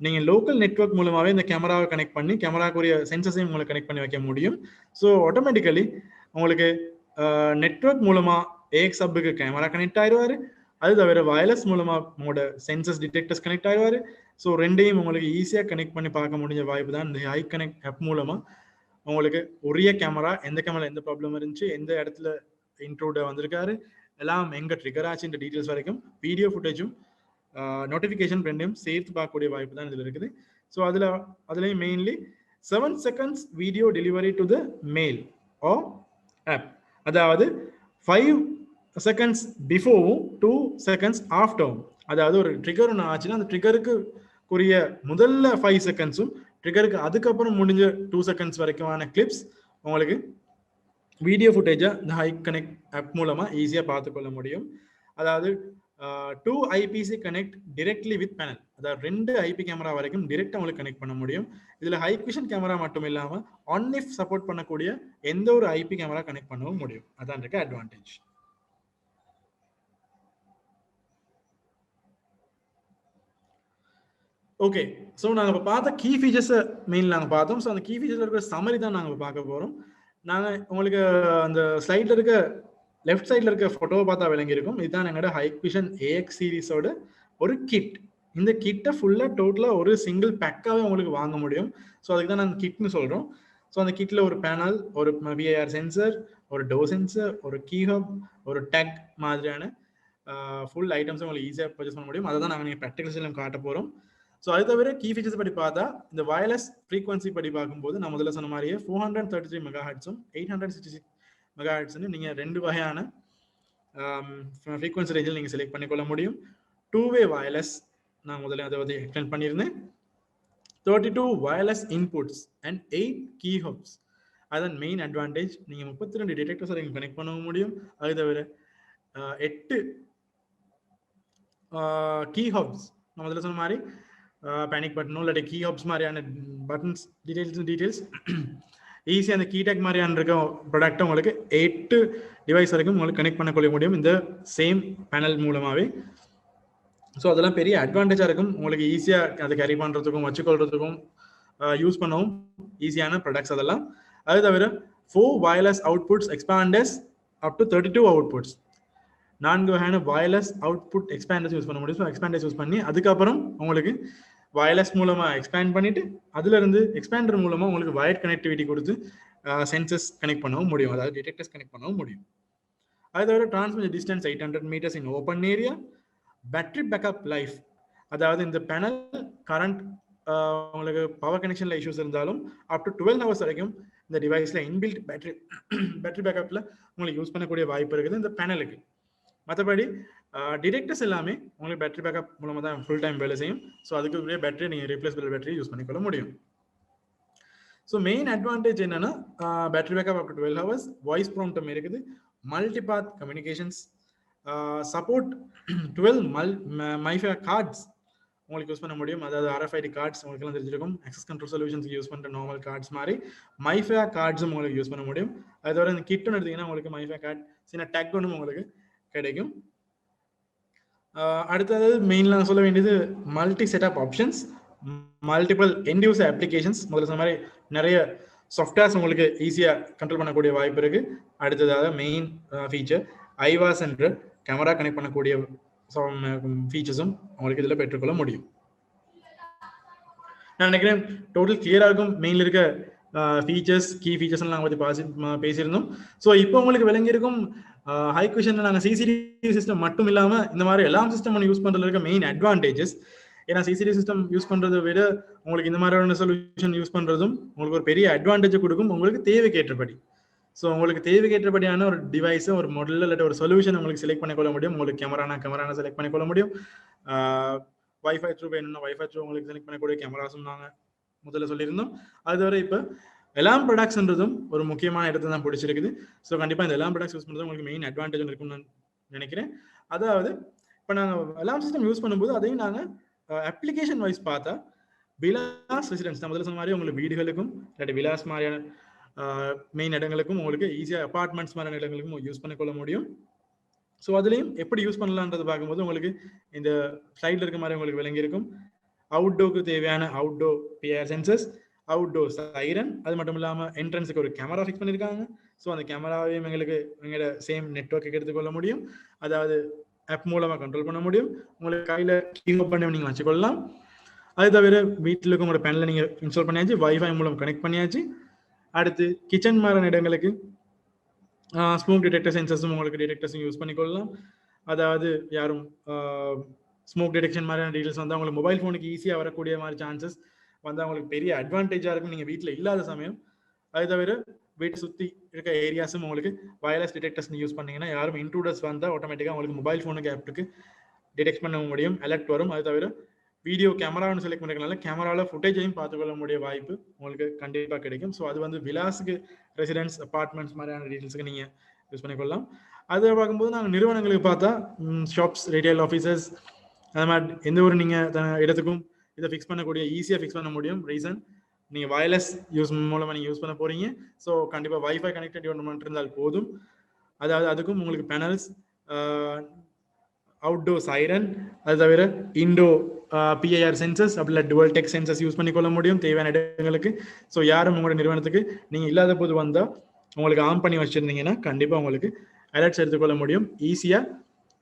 Speaker 1: நீங்கள் லோக்கல் நெட்வொர்க் மூலமாகவே இந்த கேமராவை கனெக்ட் பண்ணி கேமராக்குரிய சென்சஸையும் உங்களுக்கு கனெக்ட் பண்ணி வைக்க முடியும். ஸோ ஆட்டோமேட்டிக்கலி உங்களுக்கு நெட்வொர்க் மூலமாக AX ஹப்புக்கு கேமரா கனெக்ட் ஆயிடுவார். அது தவிர வயர்லெஸ் மூலமாக உங்களோட சென்சஸ் டிடெக்டர்ஸ் கனெக்ட் ஆயிடுவார். ஸோ ரெண்டையும் உங்களுக்கு ஈஸியாக கனெக்ட் பண்ணி பார்க்க முடிஞ்ச வாய்ப்பு தான் இந்த ஹை கனெக்ட் ஆப் மூலமாக உங்களுக்கு ஒரே கேமரா எந்த கேமரா எந்த ப்ராப்ளம் இருந்துச்சு, எந்த இடத்துல இன்ட்ரூட வந்திருக்காரு, எல்லாம் எங்கே ட்ரிகர் ஆச்சு இந்த டீட்டெயில்ஸ் வரைக்கும் வீடியோ ஃபுட்டேஜும் நோட்டிஃபிகேஷன் ரெண்டையும் சேர்த்து பார்க்கக்கூடிய வாய்ப்பு தான் இதில் இருக்குது. ஸோ அதுலேயும் mainly 7 seconds video delivery to the mail or app. அதாவது 5 seconds பிஃபோரும் 2 seconds ஆஃப்டரும். அதாவது ஒரு ட்ரிகர் ஒன்று ஆச்சுன்னா அந்த ட்ரிகருக்குரிய முதல்ல 5 secondsம் ட்ரிகருக்கு அதுக்கப்புறம் முடிஞ்ச 2 seconds வரைக்குமான கிளிப்ஸ் உங்களுக்கு வீடியோ ஃபுட்டேஜை இந்த ஹை கனெக்ட் ஆப் மூலமாக ஈஸியாக பார்த்துக்கொள்ள முடியும். அதாவது two IPC connect directly with panel. அதாவது 2 ஐபி கேமரா வரைக்கும் டிரெக்டாக உங்களுக்கு கனெக்ட் பண்ண முடியும். இதில் ஹைக்விஷன் கேமரா மட்டும் இல்லாமல் ஆன்இஃப் சப்போர்ட் பண்ணக்கூடிய எந்த ஒரு ஐபி கேமரா கனெக்ட் பண்ணவும் முடியும். அதான் இருக்க அட்வான்டேஜ். ஓகே, ஸோ நாங்கள் இப்போ பார்த்த கீ ஃபீச்சர்ஸை மெயின் நாங்கள் பார்த்தோம். ஸோ அந்த கீ ஃபீச்சர்ஸ் இருக்கிற சம்மரி தான் நாங்கள் பார்க்க போகிறோம். நாங்கள் உங்களுக்கு அந்த ஸ்லைடில் இருக்க லெஃப்ட் சைடில் இருக்க ஃபோட்டோவை பார்த்தா விளங்கியிருக்கும். இதுதான் எங்களோட ஹைக்விஷன் ஏஎக்ஸ் சீரீஸோட ஒரு கிட். இந்த கிட்டை ஃபுல்லாக டோட்டலாக ஒரு சிங்கிள் பேக்காகவே உங்களுக்கு வாங்க முடியும். ஸோ அதுக்கு தான் நாங்கள் கிட்னு சொல்கிறோம். ஸோ அந்த கிட்டில் ஒரு பேனல், ஒரு விஐஆர் சென்சர், ஒரு டோ சென்சர், ஒரு கீ ஹப், ஒரு டேக் மாதிரியான ஃபுல் ஐட்டம்ஸ் உங்களுக்கு ஈஸியாக பர்ச்சேஸ் பண்ண முடியும். அதை தான் நாங்கள் நீங்கள் ப்ராக்டிகல்ஸில் காட்ட போகிறோம். ஸோ அது தவிர கீ ஃபீச்சர்ஸ் படி பார்த்தா இந்த வயர்லெஸ் ஃப்ரீக்வன்சி படி பார்க்கும்போது நான் முதல்ல சொன்ன மாதிரியே 433 மெகாஹெர்ட்ஸும் 866 மெகாஹெர்ட்ஸ்னு நீங்கள் 2 வகையான ஃப்ரீக்வன்சி ரேஞ்சில் நீங்கள் செலக்ட் பண்ணிக்கொள்ள முடியும். 2-வே வயர்லெஸ் நான் முதல்ல அதை வந்து எக்ஸ்பிளைன் பண்ணியிருந்தேன். 32 wireless inputs and 8 key hubs. அதுதான் மெயின் அட்வான்டேஜ். நீங்கள் 32 டிடெக்டர்ஸ் நீங்கள் கனெக்ட் பண்ணவும் முடியும். அது தவிர 8 கீ ஹப்ஸ் நான் முதல்ல சொன்ன மாதிரி பேனிக் பட்டனோ இல்லாட்டி கீ ஹப்ஸ் மாதிரியான பட்டன்ஸ் டீடைல்ஸ் ஈஸியாக அந்த கீடேக் மாதிரியான இருக்க ப்ராடக்ட்டை உங்களுக்கு 8 டிவைஸ் வரைக்கும் உங்களுக்கு கனெக்ட் பண்ணக்கொள்ள முடியும் இந்த சேம் பேனல் மூலமாகவே. ஸோ அதெல்லாம் பெரிய அட்வான்டேஜாக இருக்கும். உங்களுக்கு ஈஸியாக அதை கேரி பண்ணுறதுக்கும் வச்சுக்கொள்றதுக்கும் யூஸ் பண்ணவும் ஈஸியான ப்ராடக்ட்ஸ் அதெல்லாம். அது தவிர 4 wireless outputs expanders up to 32 outputs. 4 வகையான வயர்லெஸ் அவுட்புட் எக்ஸ்பேண்டர்ஸ் யூஸ் பண்ண முடியும். ஸோ எக்ஸ்பேண்டர்ஸ் யூஸ் பண்ணி அதுக்கப்புறம் உங்களுக்கு வயர்லெஸ் மூலமாக எக்ஸ்பேண்ட் பண்ணிட்டு அதுலேருந்து எக்ஸ்பேண்டர் மூலமாக உங்களுக்கு வயர்ட் கனெக்டிவிட்டி கொடுத்து சென்சஸ் கனெக்ட் பண்ணவும் முடியும், அதாவது டிடெக்டர்ஸ் கனெக்ட் பண்ணவும் முடியும். அது தவிர transmit distance 800 meters in open area. Battery backup life, அதாவது இந்த பேனல் கரண்ட் உங்களுக்கு பவர் கனெக்ஷனில் இஷ்யூஸ் இருந்தாலும் அப் டு 12 ஹவர்ஸ் வரைக்கும் இந்த டிவைஸில் இன்பில்ட் பேட்டரி பேக்கப்பில் உங்களுக்கு யூஸ் பண்ணக்கூடிய வாய்ப்பு இருக்குது இந்த பேனலுக்கு. மற்றபடி டிடெக்டர்ஸ் எல்லாமே உங்களுக்கு பேட்டரி பேக்கப் மூலமாக தான் ஃபுல் டைம் வேலை செய்யும். ஸோ அதுக்கு பேட்டரி நீங்கள் ரீப்ளேசபிள் பேட்டரி யூஸ் பண்ணிக்கொள்ள முடியும். ஸோ மெயின் அட்வான்டேஜ் என்னன்னா battery backup up to 12 hours, voice ப்ராம்ப்டம் இருக்குது, multipath communications, support 12 Mifare cards உங்களுக்கு யூஸ் பண்ண முடியும். அதாவது RFID கார்ட்ஸ் உங்களுக்கு தெரிஞ்சிருக்கும். அக்சஸ் கண்ட்ரோல் சொல்யூஷன்ஸ் யூஸ் பண்ணுற நார்மல் கார்ட்ஸ் மாதிரி மைஃபை கார்ட்ஸும் உங்களுக்கு யூஸ் பண்ண முடியும். அது தவிர இந்த கிட்னு எடுத்தீங்கன்னா உங்களுக்கு மைஃபை கார்ட் சின்ன டேக் ஒன்றும் உங்களுக்கு கிடைக்கும். அடுத்தது மெயின்ல சொல்ல வேண்டியது multi setup options, multiple end user applications. முதல்ல சொன்ன மாதிரி நிறைய சாஃப்ட்வேர்ஸ் உங்களுக்கு ஈஸியாக கண்ட்ரோல் பண்ணக்கூடிய வாய்ப்பு இருக்கு. அடுத்ததாக மெயின் ஃபீச்சர் ஐவாஸ் என்ற கேமரா கனெக்ட் பண்ணக்கூடிய ஃபீச்சர்ஸும் உங்களுக்கு இதில் பெற்றுக்கொள்ள முடியும். நான் நினைக்கிறேன் டோட்டல் கிளியராக இருக்கும். மெயினில் இருக்க ஃபீச்சர்ஸ் கீ ஃபீச்சர்ஸ் நாங்கள் பற்றி பேசியிருந்தோம். ஸோ இப்போ உங்களுக்கு விளங்கியிருக்கும் ஹைக்விஷன் நாங்கள் CCTV சிஸ்டம் மட்டும் இல்லாமல் இந்த மாதிரி எல்லாம் சிஸ்டம் யூஸ் பண்ணுறதுல இருக்க மெயின் அட்வான்டேஜஸ். ஏன்னா CCTV சிஸ்டம் யூஸ் பண்ணுறதை விட உங்களுக்கு இந்த மாதிரியான சொல்யூஷன் யூஸ் பண்ணுறதும் உங்களுக்கு ஒரு பெரிய அட்வான்டேஜ் கொடுக்கும் உங்களுக்கு தேவைக்கேற்றபடி. ஸோ உங்களுக்கு தேவைக்கேற்றபடியான ஒரு டிவைஸை ஒரு மாடலில் இல்லாட்டி ஒரு சொல்யூஷன் உங்களுக்கு செலக்ட் பண்ணிக்கொள்ள முடியும். உங்களுக்கு கேமரானா செலக்ட் பண்ணிக்கொள்ள முடியும். வைஃபை த்ரூ வேணும்னா வைஃபை த்ரூ உங்களுக்கு செலக்ட் பண்ணக்கூடிய கேமராஸும் நாங்கள் முதல்ல சொல்லியிருந்தோம். அது வரை இப்போ எல்லாம் ப்ராடக்ட்ஸ்ன்றதும் ஒரு முக்கியமான இடத்தை தான் பிடிச்சிருக்குது. ஸோ கண்டிப்பாக இந்த எல்லாம் ப்ராடக்ட்ஸ் யூஸ் பண்ணுறது உங்களுக்கு மெயின் அட்வான்டேஜ் இருக்கும்னு நான் நினைக்கிறேன். அதாவது இப்போ நாங்கள் எல்லாம் சிஸ்டம் யூஸ் பண்ணும்போது அதையும் நாங்கள் அப்ளிகேஷன் வைஸ் பார்த்தா விலாஸ் ரெசிடென்ஸ் தான் முதல்ல சொன்ன மாதிரி உங்களுக்கு வீடுகளுக்கும் இல்லாட்டி விலாஸ் மாதிரியான மெயின் இடங்களுக்கும் உங்களுக்கு ஈஸியாக அப்பார்ட்மெண்ட்ஸ் மாதிரியான இடங்களுக்கும் யூஸ் பண்ணிக்கொள்ள முடியும். ஸோ அதுலேயும் எப்படி யூஸ் பண்ணலான்றது பார்க்கும்போது உங்களுக்கு இந்த ஸ்லைடில் இருக்க மாதிரி உங்களுக்கு விளங்கியிருக்கும். அவுட்டோருக்கு தேவையான அவுட்டோ பிஆர் சென்சர்ஸ், அவுட்டோ சைரன், அது மட்டும் இல்லாமல் என்ட்ரன்ஸுக்கு ஒரு கேமரா ஃபிக்ஸ் பண்ணியிருக்காங்க. ஸோ அந்த கேமராவையும் எங்களோட சேம் நெட்வொர்க்கு எடுத்துக்கொள்ள முடியும். அதாவது ஆப் மூலமாக கண்ட்ரோல் பண்ண முடியும். உங்களுக்கு கையில் கீ பண்ணி நீங்கள் வச்சுக்கொள்ளலாம். அது தவிர வீட்டில் இருக்க உங்களோட பேனலில் நீங்கள் இன்ஸ்டால் பண்ணியாச்சு, வைஃபை மூலம் கனெக்ட் பண்ணியாச்சு. அடுத்து கிச்சன் மாதிரியான இடங்களுக்கு ஸ்மோக் டிடெக்டர் சென்சர்ஸும் உங்களுக்கு டிடெக்டர்ஸும் யூஸ் பண்ணிக்கொள்ளலாம். அதாவது யாரும் ஸ்மோக் டிடெக்ஷன் மாதிரியான டீட்டெயில்ஸ் வந்து அவங்களுக்கு மொபைல் ஃபோனுக்கு ஈஸியாக வரக்கூடிய மாதிரி சான்சஸ் வந்து அவங்களுக்கு பெரிய அட்வான்டேஜாக இருக்கும் நீங்கள் வீட்டில் இல்லாத சமயம். அது தவிர வீட்டை சுற்றி இருக்க ஏரியாஸும் உங்களுக்கு வயர்லெஸ் டிடெக்டர்ஸ் யூஸ் பண்ணிங்கன்னா யாரும் இன்ட்ரூடர்ஸ் வந்தால் ஆட்டோமேட்டிக்காக உங்களுக்கு மொபைல் ஃபோனுக்கு ஆப்டுக்கு டிடெக்ட் பண்ண முடியும், அலர்ட் வரும். அது தவிர வீடியோ கேமரான்னு செலக்ட் பண்ணிக்கிறதுனால கேமராவில் ஃபுட்டேஜையும் பார்த்துக்கொள்ள முடிய வாய்ப்பு உங்களுக்கு கண்டிப்பாக கிடைக்கும். ஸோ அது வந்து விலாஸுக்கு ரெசிடென்ஸ் அப்பார்ட்மெண்ட்ஸ் மாதிரியான டீட்டெயில்ஸுக்கு நீங்கள் யூஸ் பண்ணிக்கொள்ளலாம். அதை பார்க்கும்போது நாங்கள் நிறுவனங்களுக்கு பார்த்தா ஷாப்ஸ், ரீட்டைல் ஆஃபீஸர்ஸ், அது மாதிரி எந்த ஒரு நீங்கள் இடத்துக்கும் இதை ஃபிக்ஸ் பண்ணக்கூடிய, ஈஸியாக ஃபிக்ஸ் பண்ண முடியும். ரீசன், நீங்கள் வயர்லெஸ் யூஸ் மூலமாக நீங்கள் யூஸ் பண்ண போகிறீங்க. ஸோ கண்டிப்பாக வைஃபை கனெக்டட் ஒன்று இருந்தால் போதும். அதாவது அதுக்கும் உங்களுக்கு பேனல்ஸ், அவுட்டோர் சைரன், அது தவிர இண்டோ பிஐஆர் சென்சஸ், அப்படி டுவல் டெக் சென்சஸ் யூஸ் பண்ணிக்கொள்ள முடியும் தேவையான இடங்களுக்கு. ஸோ யாரும் உங்களோட நிறுவனத்துக்கு நீங்கள் இல்லாத போது வந்தால் உங்களுக்கு ஆன் பண்ணி வச்சுருந்தீங்கன்னா கண்டிப்பாக உங்களுக்கு அலர்ட்ஸ் எடுத்துக்கொள்ள முடியும், ஈஸியாக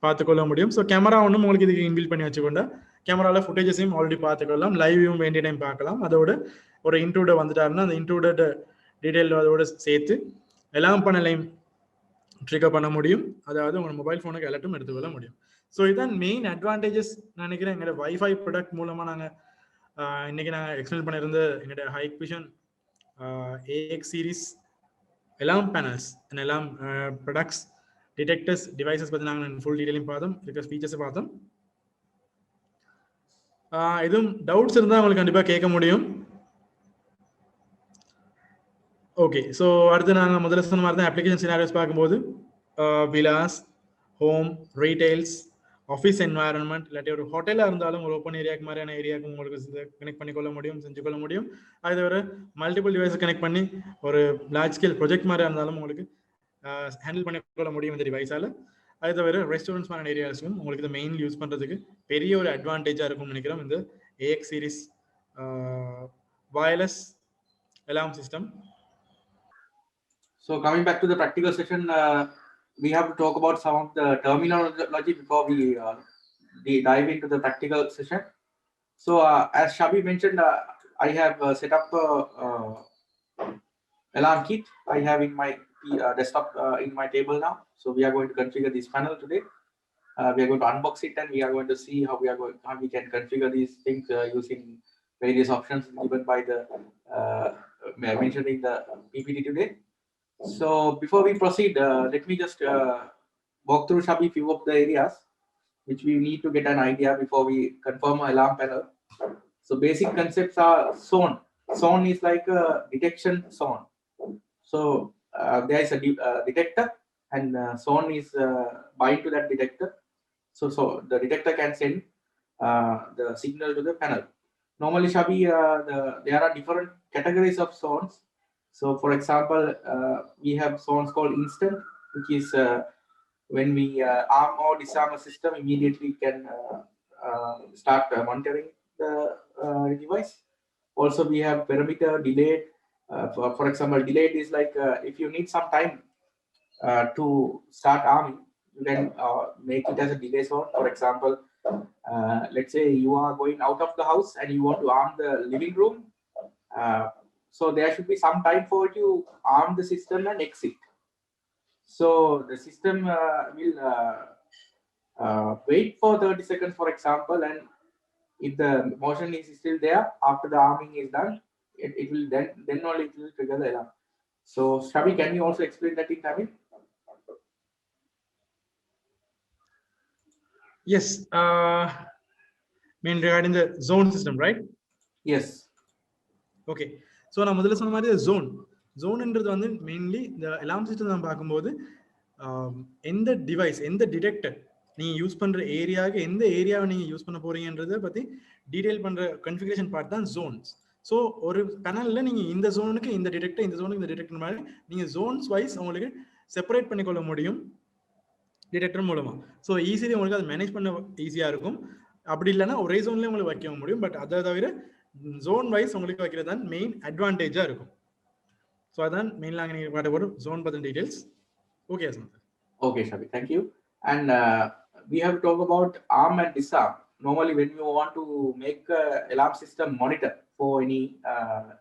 Speaker 1: பார்த்துக்கொள்ள முடியும். ஸோ கேமரா ஒன்றும் உங்களுக்கு இதுக்கு இன்பில்ட் பண்ணி வச்சுக்கொண்டா கேமராவில் ஃபுட்டேஜஸையும் ஆல்ரெடி பார்த்துக்கலாம், லைவையும் வேண்டிய டைம் பார்க்கலாம். அதோட ஒரு இன்ட்ரூடர் வந்துட்டாருன்னா அந்த இன்ட்ரூடர் டீட்டெயில் அதோட சேர்த்து எல்லாம் பண்ணலையும் ட்ரிகர் பண்ண முடியும். அதாவது உங்கள் மொபைல் ஃபோனுக்கு அலர்ட்டும் எடுத்துக்கொள்ள முடியும். ஸோ இதுதான் மெயின் அட்வான்டேஜஸ் நினைக்கிறேன் எங்களோட வைஃபை ப்ராடக்ட் மூலமாக நாங்கள் இன்னைக்கு நாங்கள் எக்ஸ்பிளைன் பண்ணியிருந்த எங்களுடைய ஹைக்விஷன் ஏஎக்ஸ் சீரிஸ் எல்லாம் பேனல்ஸ் அண்ட் எல்லாம் ப்ராடக்ட்ஸ், டிடெக்டர்ஸ், டிவைசஸ் பற்றி நாங்கள் ஃபுல் டீட்டெயிலும் பார்த்தோம், இருக்கிற ஃபீச்சர்ஸை பார்த்தோம். எதுவும் டவுட்ஸ் இருந்தால் உங்களுக்கு கண்டிப்பாக கேட்க முடியும். ஓகே, ஸோ அடுத்து நாங்கள் முதல்ல சொன்ன மாதிரி தான் அப்ளிகேஷன் சினாரியோஸ் பார்க்கும்போது Vilas, home, retails, office environment, இல்லாட்டி ஒரு ஹோட்டலாக இருந்தாலும் ஒரு ஓப்பன் ஏரியாவுக்கு மாதிரியான ஏரியாவுக்கு உங்களுக்கு கனெக்ட் பண்ணிக்கொள்ள முடியும், செஞ்சுக்கொள்ள முடியும். அது தவிர மல்டிபிள் டிவைஸை கனெக்ட் பண்ணி ஒரு லார்ஜ் ஸ்கேல் ப்ரொஜெக்ட் மாதிரி இருந்தாலும் உங்களுக்கு ஹேண்டில் பண்ணிக்கொள்ள முடியும் இந்த டிவைஸால். அது தவிர ரெஸ்டாரண்ட்ஸ் மாதிரி ஏரியாஸும் உங்களுக்கு இதை மெயின் யூஸ் பண்ணுறதுக்கு பெரிய ஒரு அட்வான்டேஜாக இருக்கும்னு நினைக்கிறோம் இந்த AX series wireless alarm system.
Speaker 2: So coming back to the practical session, we have to talk about some of the terminology before we dive into the practical session. So as Shabi mentioned, I have set up alarm kit I have in my desktop in my table now. So we are going to configure this panel today. We are going to unbox it and we are going to see how we can configure these things using various options given by the mentioned in the PPT today. So before we proceed, let me just walk through Shabi few of the areas which we need to get an idea before we confirm our alarm panel. So basic concepts are zone. Zone is like a detection zone. So there is a detector and zone is bind to that detector. So the detector can send the signal to the panel. Normally, Shabi, there are different categories of zones. So, for example, we have zones called instant, which is when we arm or disarm a system, immediately can start monitoring the device. Also, we have parameter, delayed. For example, delayed is like if you need some time to start arming, you can make it as a delay zone. For example, let's say you are going out of the house and you want to arm the living room. So there should be some time for you to arm the system and exit. So the system will wait for 30 seconds, for example, and if the motion is still there after the arming is done, it will then only it will trigger the alarm. So Shabi, can you also explain that in Tamil?
Speaker 1: Yes, mean regarding the zone system, right?
Speaker 2: Yes.
Speaker 1: Okay, so நான் முதல்ல சொன்ன மாதிரி ஜோன்ன்றது வந்து mainly இந்த alarm system நம்ம பார்க்கும்போது எந்த device, எந்த டிடெக்டர் நீங்கள் யூஸ் பண்ணுற ஏரியாவுக்கு எந்த ஏரியாவை நீங்கள் யூஸ் பண்ண போறீங்கன்றதை பற்றி டீடைல் பண்ணுற கன்ஃபிகரேஷன் பார்ட் தான் ஜோன்ஸ். ஸோ ஒரு பேனலில் நீங்கள் இந்த ஜோனுக்கு இந்த டிடெக்டர், இந்த ஜோனுக்கு இந்த டிடெக்டர் மாதிரி நீங்கள் ஜோன்ஸ் வைஸ் உங்களுக்கு செப்பரேட் பண்ணிக்கொள்ள முடியும் டிடெக்டர் மூலமாக. ஸோ ஈஸிலி உங்களுக்கு அதை மேனேஜ் பண்ண ஈஸியாக இருக்கும். அப்படி இல்லைன்னா ஒரே ஜோன்லேயே உங்களுக்கு வைக்க முடியும். பட் அதை தவிர ஜோன் வைஸ் உங்களுக்கு வைக்கிறது தான் மெயின் அட்வான்டேஜாக இருக்கும். ஸோ அதான் மெயினாக நீங்கள் பார்த்த ஒரு ஜோன் பற்றின details. Okay sir.
Speaker 2: Okay, Shabi, thank you. And we have to talk about arm and disarm. Normally, when you want to make alarm system monitor for any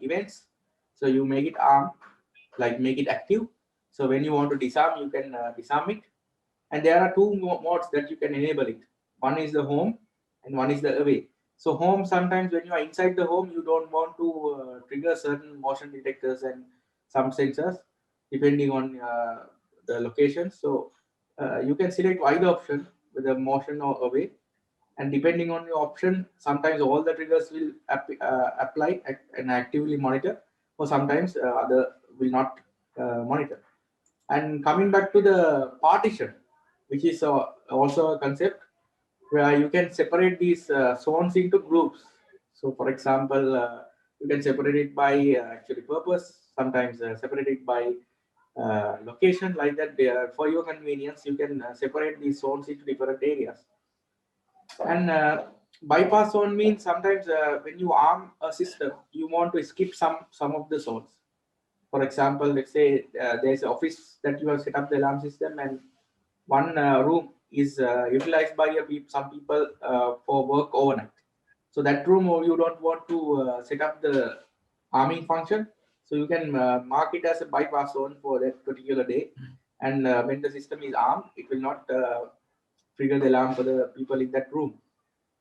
Speaker 2: events, so you make it arm, like make it active. So when you want to disarm, you can disarm it. And there are two modes that you can enable it. One is the home and one is the away. So home, sometimes when you are inside the home, you don't want to trigger certain motion detectors and some sensors depending on the location. So you can select either option with a motion or away. And depending on your option, sometimes all the triggers will apply and actively monitor, or sometimes other will not monitor. And coming back to the partition, which is also a concept where you can separate these zones into groups. So, for example, you can separate it by actually purpose, sometimes separate it by location, like that. For your convenience, you can separate these zones into different areas. And bypass zone means sometimes when you arm a system, you want to skip some of the zones. For example, let's say there's an office that you have set up the alarm system, and one room is utilized by some people for work overnight. So that room, or you don't want to set up the arming function, so you can mark it as a bypass zone for that particular day. And when the system is armed, it will not trigger the alarm for the people in that room.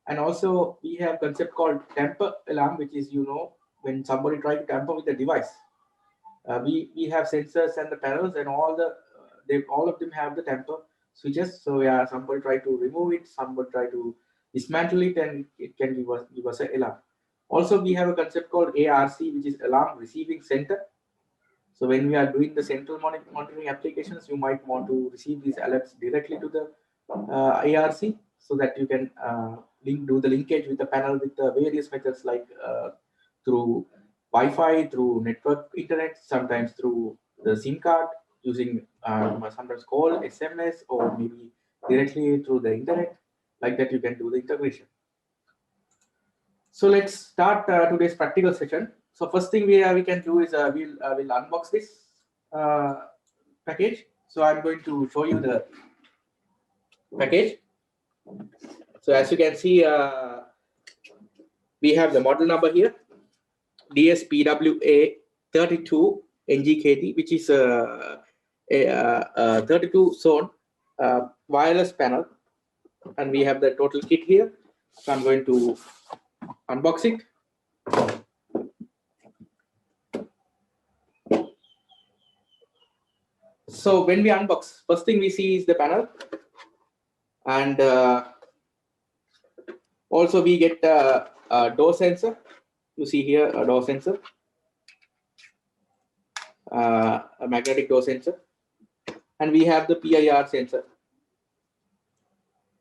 Speaker 2: And also we have concept called tamper alarm, which is, when somebody try to tamper with the device. We have sensors and the panels, and all of them have the tamper switches. So yeah, somebody try to remove it, somebody try to dismantle it, and it can give us an alarm. Also, we have a concept called ARC, which is alarm receiving center. So when we are doing the central monitoring applications, you might want to receive these alerts directly to the ARC, so that you can do the linkage with the panel with the various methods, like through Wi-Fi, through network internet, sometimes through the SIM card, using sometimes call, SMS, or maybe directly through the internet. Like that, you can do the integration. So let's start today's practical session. So first thing we can do is we'll unbox this package. So I'm going to show you the package. So as you can see, we have the model number here, DSPWA 32 NGKT, which is a 32 zone wireless panel, and we have the total kit here. So I'm going to unbox it. So when we unbox, first thing we see is the panel, and also we get a door sensor. You see here a door sensor, a magnetic door sensor, and we have the PIR sensor,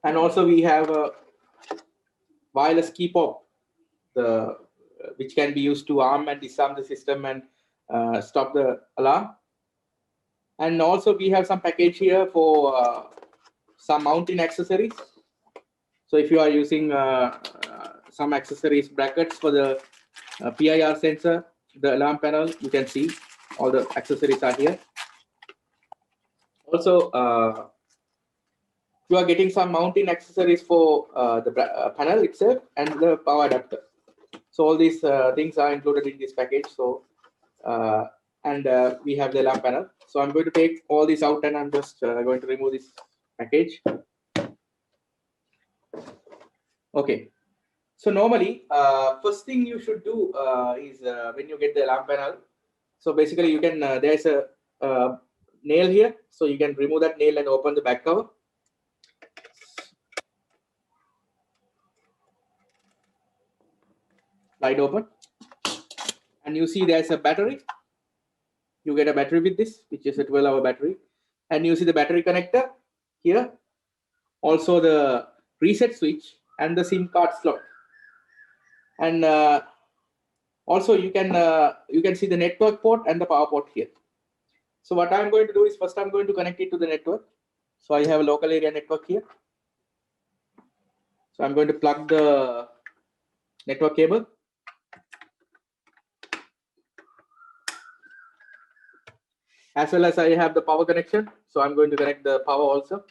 Speaker 2: and also we have a wireless key pop, which can be used to arm and disarm the system and stop the alarm. And also we have some package here for some mounting accessories. So if you are using some accessories brackets for the PIR sensor, the alarm panel, you can see all the accessories are here. Also, you are getting some mounting accessories for the panel itself and the power adapter. So all these things are included in this package. So and we have the alarm panel. So I'm going to take all these out, and I'm just going to remove this package. Okay. So normally, first thing you should do is when you get the alarm panel. So basically, you can there's a nail here, so you can remove that nail and open the back cover. Slide open, and you see there's a battery. You get a battery with this, which is a 12-hour battery, and you see the battery connector here. Also the reset switch and the SIM card slot, and also you can see the network port and the power port here. So what I'm going to do is, first I'm going to connect it to the network. So I have a local area network here. So I'm going to plug the network cable. As well as I have the power connection. So I'm going to connect the power also.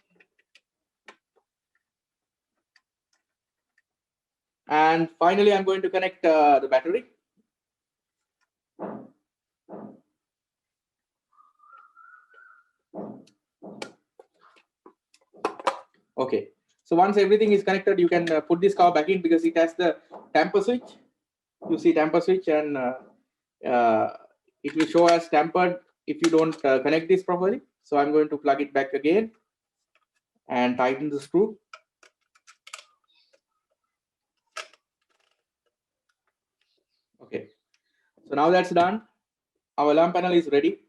Speaker 2: And finally, I'm going to connect the battery. Okay. So once everything is connected, you can put this cover back in, because it has the tamper switch. You see tamper switch, and it will show as tampered if you don't connect this properly. So I'm going to plug it back again and tighten the screw. Okay. So now that's done. Our alarm panel is ready.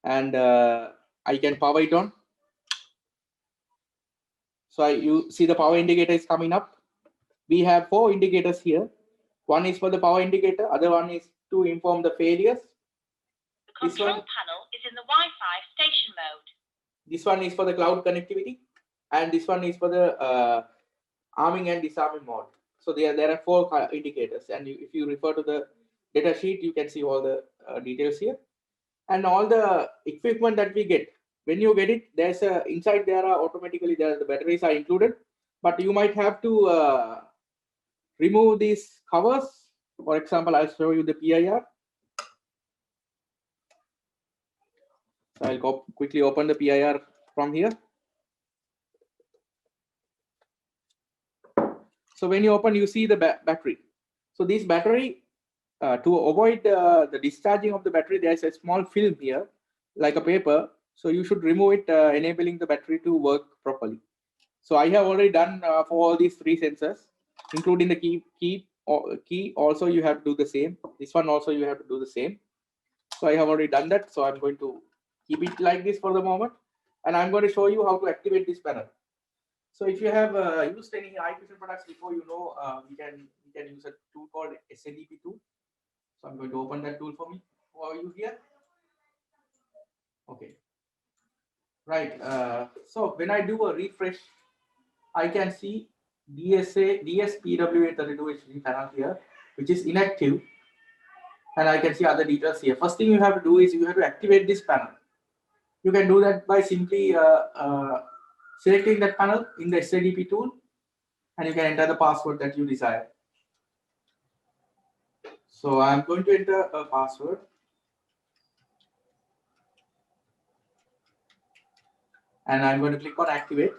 Speaker 2: and I can power it on. So you see the power indicator is coming up. We have 4 indicators here. One is for the power indicator, other one is to inform the failures.
Speaker 3: The control panel is in the Wi-Fi station mode.
Speaker 2: This one is for the cloud connectivity, and this one is for the arming and disarming mode. So there are 4 indicators, and if you refer to the data sheet, you can see all the details here. And all the equipment that we get, when you get it, there's a inside there are automatically the batteries are included, but you might have to remove these covers. For example, I'll show you the PIR. So I'll go quickly open the PIR from here. So when you open, you see the battery. So this battery, to avoid the discharging of the battery, there's a small film here, like a paper. So you should remove it, enabling the battery to work properly. So I have already done for all these 3 sensors, including the key. Also, you have to do the same. This one also you have to do the same. So I have already done that. So I'm going to keep it like this for the moment, and I'm going to show you how to activate this panel. So if you have used any iFusion products before, you know we can use a tool called SADP tool. So I'm going to open that tool for you here. Okay. Right. So when I do a refresh, I can see DSPWA32HG panel here, which is inactive, and I can see other details here. First thing you have to do is you have to activate this panel. You can do that by simply selecting that panel in the SADP tool, and you can enter the password that you desire. So I'm going to enter a password. And I'm going to click on activate.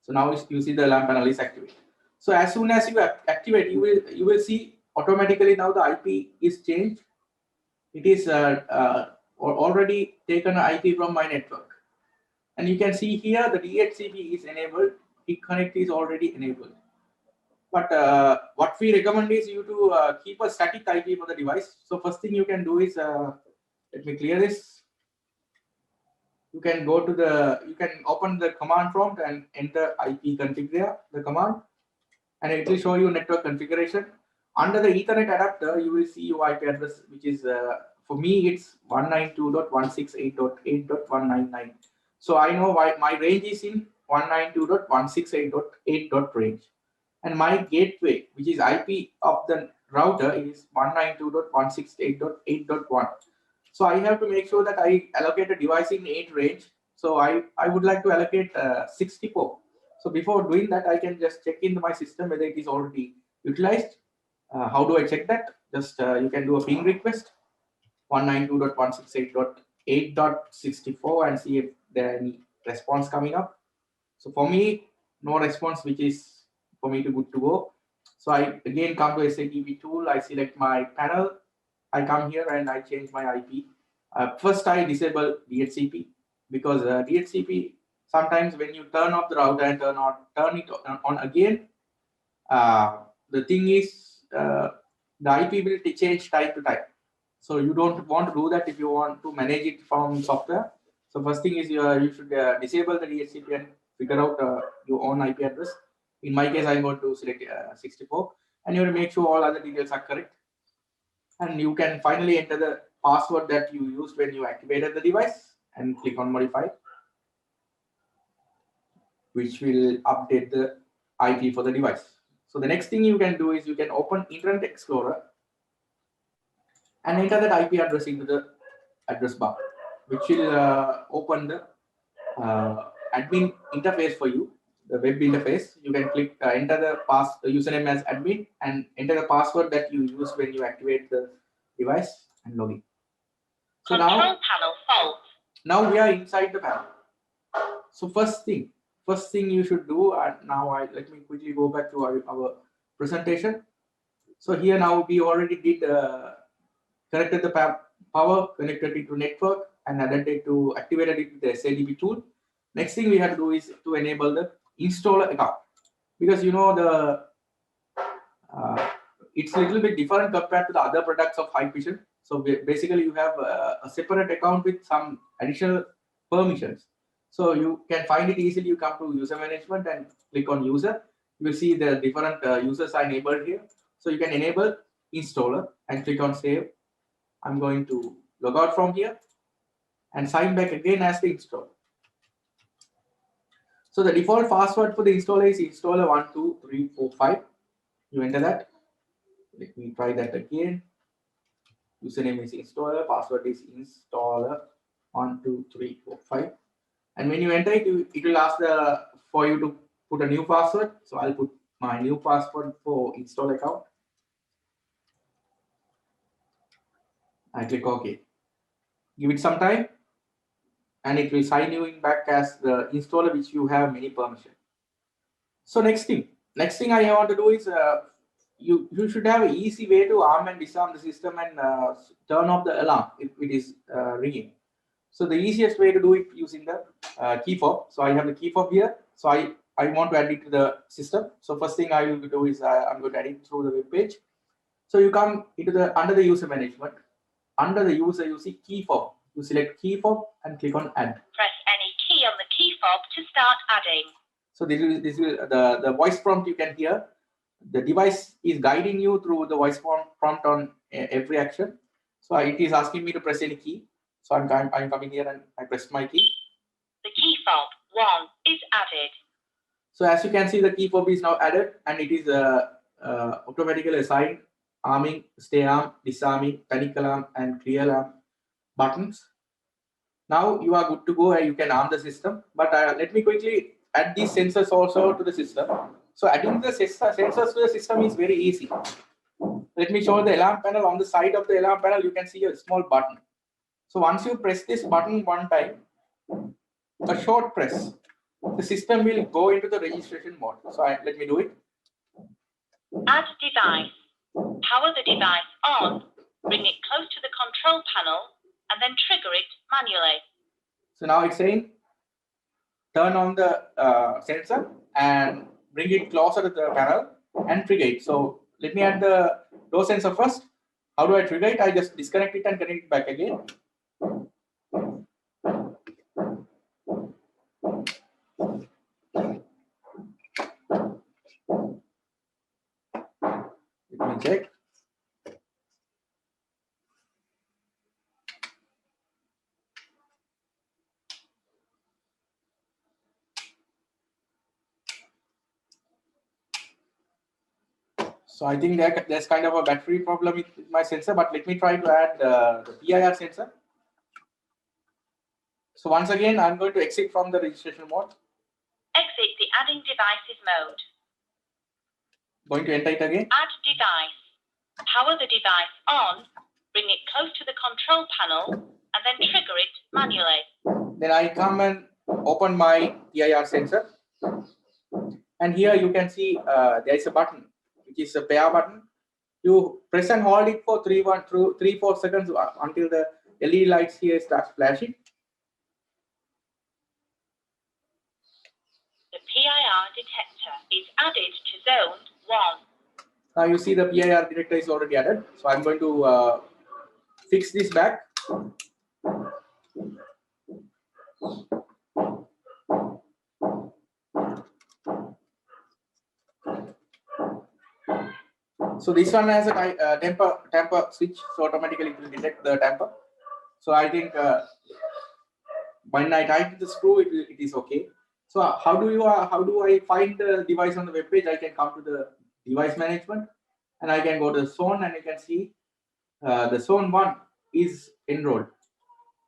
Speaker 2: So now you see the lamp panel is activated. So as soon as you activate, you will see automatically now the IP is changed. It is already taken an IP from my network. And you can see here the DHCP is enabled. Connect is already enabled. But what we recommend is you to keep a static IP for the device. So first thing you can do is, let me clear this. You can go to you can open the command prompt and enter IP configure, the command, and it will show you network configuration. Under the Ethernet adapter, you will see your IP address, which is, for me, it's 192.168.8.199. So I know why my range is in 192.168.8 range. And my gateway, which is IP of the router, is 192.168.8.1. So I have to make sure that I allocate a device in 8 range. So I would like to allocate 64. So before doing that, I can just check in my system whether it is already utilized. How do I check that? Just you can do a ping request 192.168.8.64 and see if there are any response coming up. So for me, no response, which is for me to good to go. So I again come to SADP tool. I select my panel. I come here and I change my IP. First, I disable DHCP because DHCP, sometimes when you turn off the router and turn it on again, the thing is the IP will change type to type. So you don't want to do that if you want to manage it from software. So first thing is you should disable the DHCP and figure out your own IP address. In my case, I'm going to select 64, and you will make sure all other details are correct. And you can finally enter the password that you used when you activated the device and click on modify, which will update the IP for the device. So the next thing you can do is you can open Internet Explorer and enter that IP address into the address bar, which will open the admin interface for you, the web interface. You can click enter the username as admin and enter the password that you use when you activate the device and log in. So now we are inside the panel. So first thing you should do, and now let me quickly go back to our presentation. So here now we already did connected the power, connected it to network, and activated it with the SADP tool. Next thing we have to do is to enable the installer account, because you know it's a little bit different compared to the other products of Hikvision. So basically you have a separate account with some additional permissions. So you can find it easily. You come to user management and click on user. You will see the different users are enabled here. So you can enable installer and click on save. I'm going to log out from here and sign back again as the installer. So the default password for the installer is installer12345. You enter that. Let me try that again. Username is installer, password is installer12345. And when you enter it, it will ask for you to put a new password. So I'll put my new password for install account. I click OK. Give it some time, and it will sign you in back as the installer which you have many permissions. So next thing I want to do is you should have an easy way to arm and disarm the system and turn off the alarm if it is ringing. So the easiest way to do it using the key fob. So I have the key fob here. So I want to add it to the system. So first thing I will do is I'm going to add it through the web page. So you come into the under the user management. Under the user, you see key fob. You select key fob and click on add.
Speaker 3: Press any key on the key fob to start adding.
Speaker 2: So this is the voice prompt you can hear. The device is guiding you through the voice prompt on every action. So it is asking me to press any key. So I'm coming here and I press my key.
Speaker 3: The key fob 1 is added.
Speaker 2: So as you can see, the key fob is now added, and it is automatically assigned arming, stay arm, disarming, panic alarm, and clear alarm buttons. Now you are good to go and you can arm the system. But let me quickly add these sensors also to the system. So adding the sensors to the system is very easy. Let me show the alarm panel. On the side of the alarm panel, you can see a small button. So once you press this button one time, a short press, the system will go into the registration mode. So let me do it.
Speaker 3: Add device. Power the device on. Bring it close to the control panel and then trigger it manually.
Speaker 2: So now it's saying turn on the sensor and bring it closer to the panel and trigger it. So let me add the door sensor first. How do I trigger it? I just disconnect it and connect it back again. Let me check. So I think that there's kind of a battery problem with my sensor, but let me try to add the PIR sensor. So once again, I'm going to exit from the registration mode.
Speaker 3: Exit the adding devices mode.
Speaker 2: Going to enter it again.
Speaker 3: Add device. Power the device on. Bring it close to the control panel and then trigger it manually.
Speaker 2: Then I come and open my PIR sensor. And here you can see there is a button, which is a pair button. You press and hold it for 3-4 seconds until the LED lights here starts flashing.
Speaker 3: The PIR detector is added to zone 1.
Speaker 2: Now you see the PIR detector is already added. So I'm going to fix this back. So this one has a tamper switch, so automatically it will detect the tamper. So I think when I tighten the screw, it is okay. So how do I find the device on the web page? I can come to the device management, and I can go to the zone, and you can see the zone 1 is enrolled.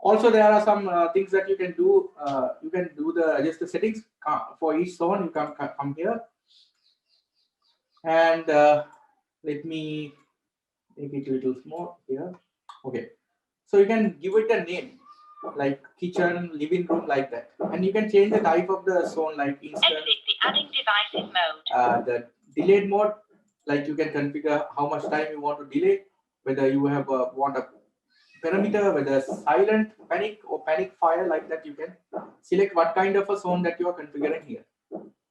Speaker 2: Also, there are some things that you can do. You can do adjust the settings for each zone. You can come here, and let me make it a little small here. Okay, so you can give it a name like kitchen, living room, like that, and you can change the type of the zone, like instant.
Speaker 3: Exit the adding devices mode.
Speaker 2: The delayed mode, like you can configure how much time you want to delay, whether you have want a parameter, whether silent, panic, or panic fire, like that. You can select what kind of a zone that you are configuring here.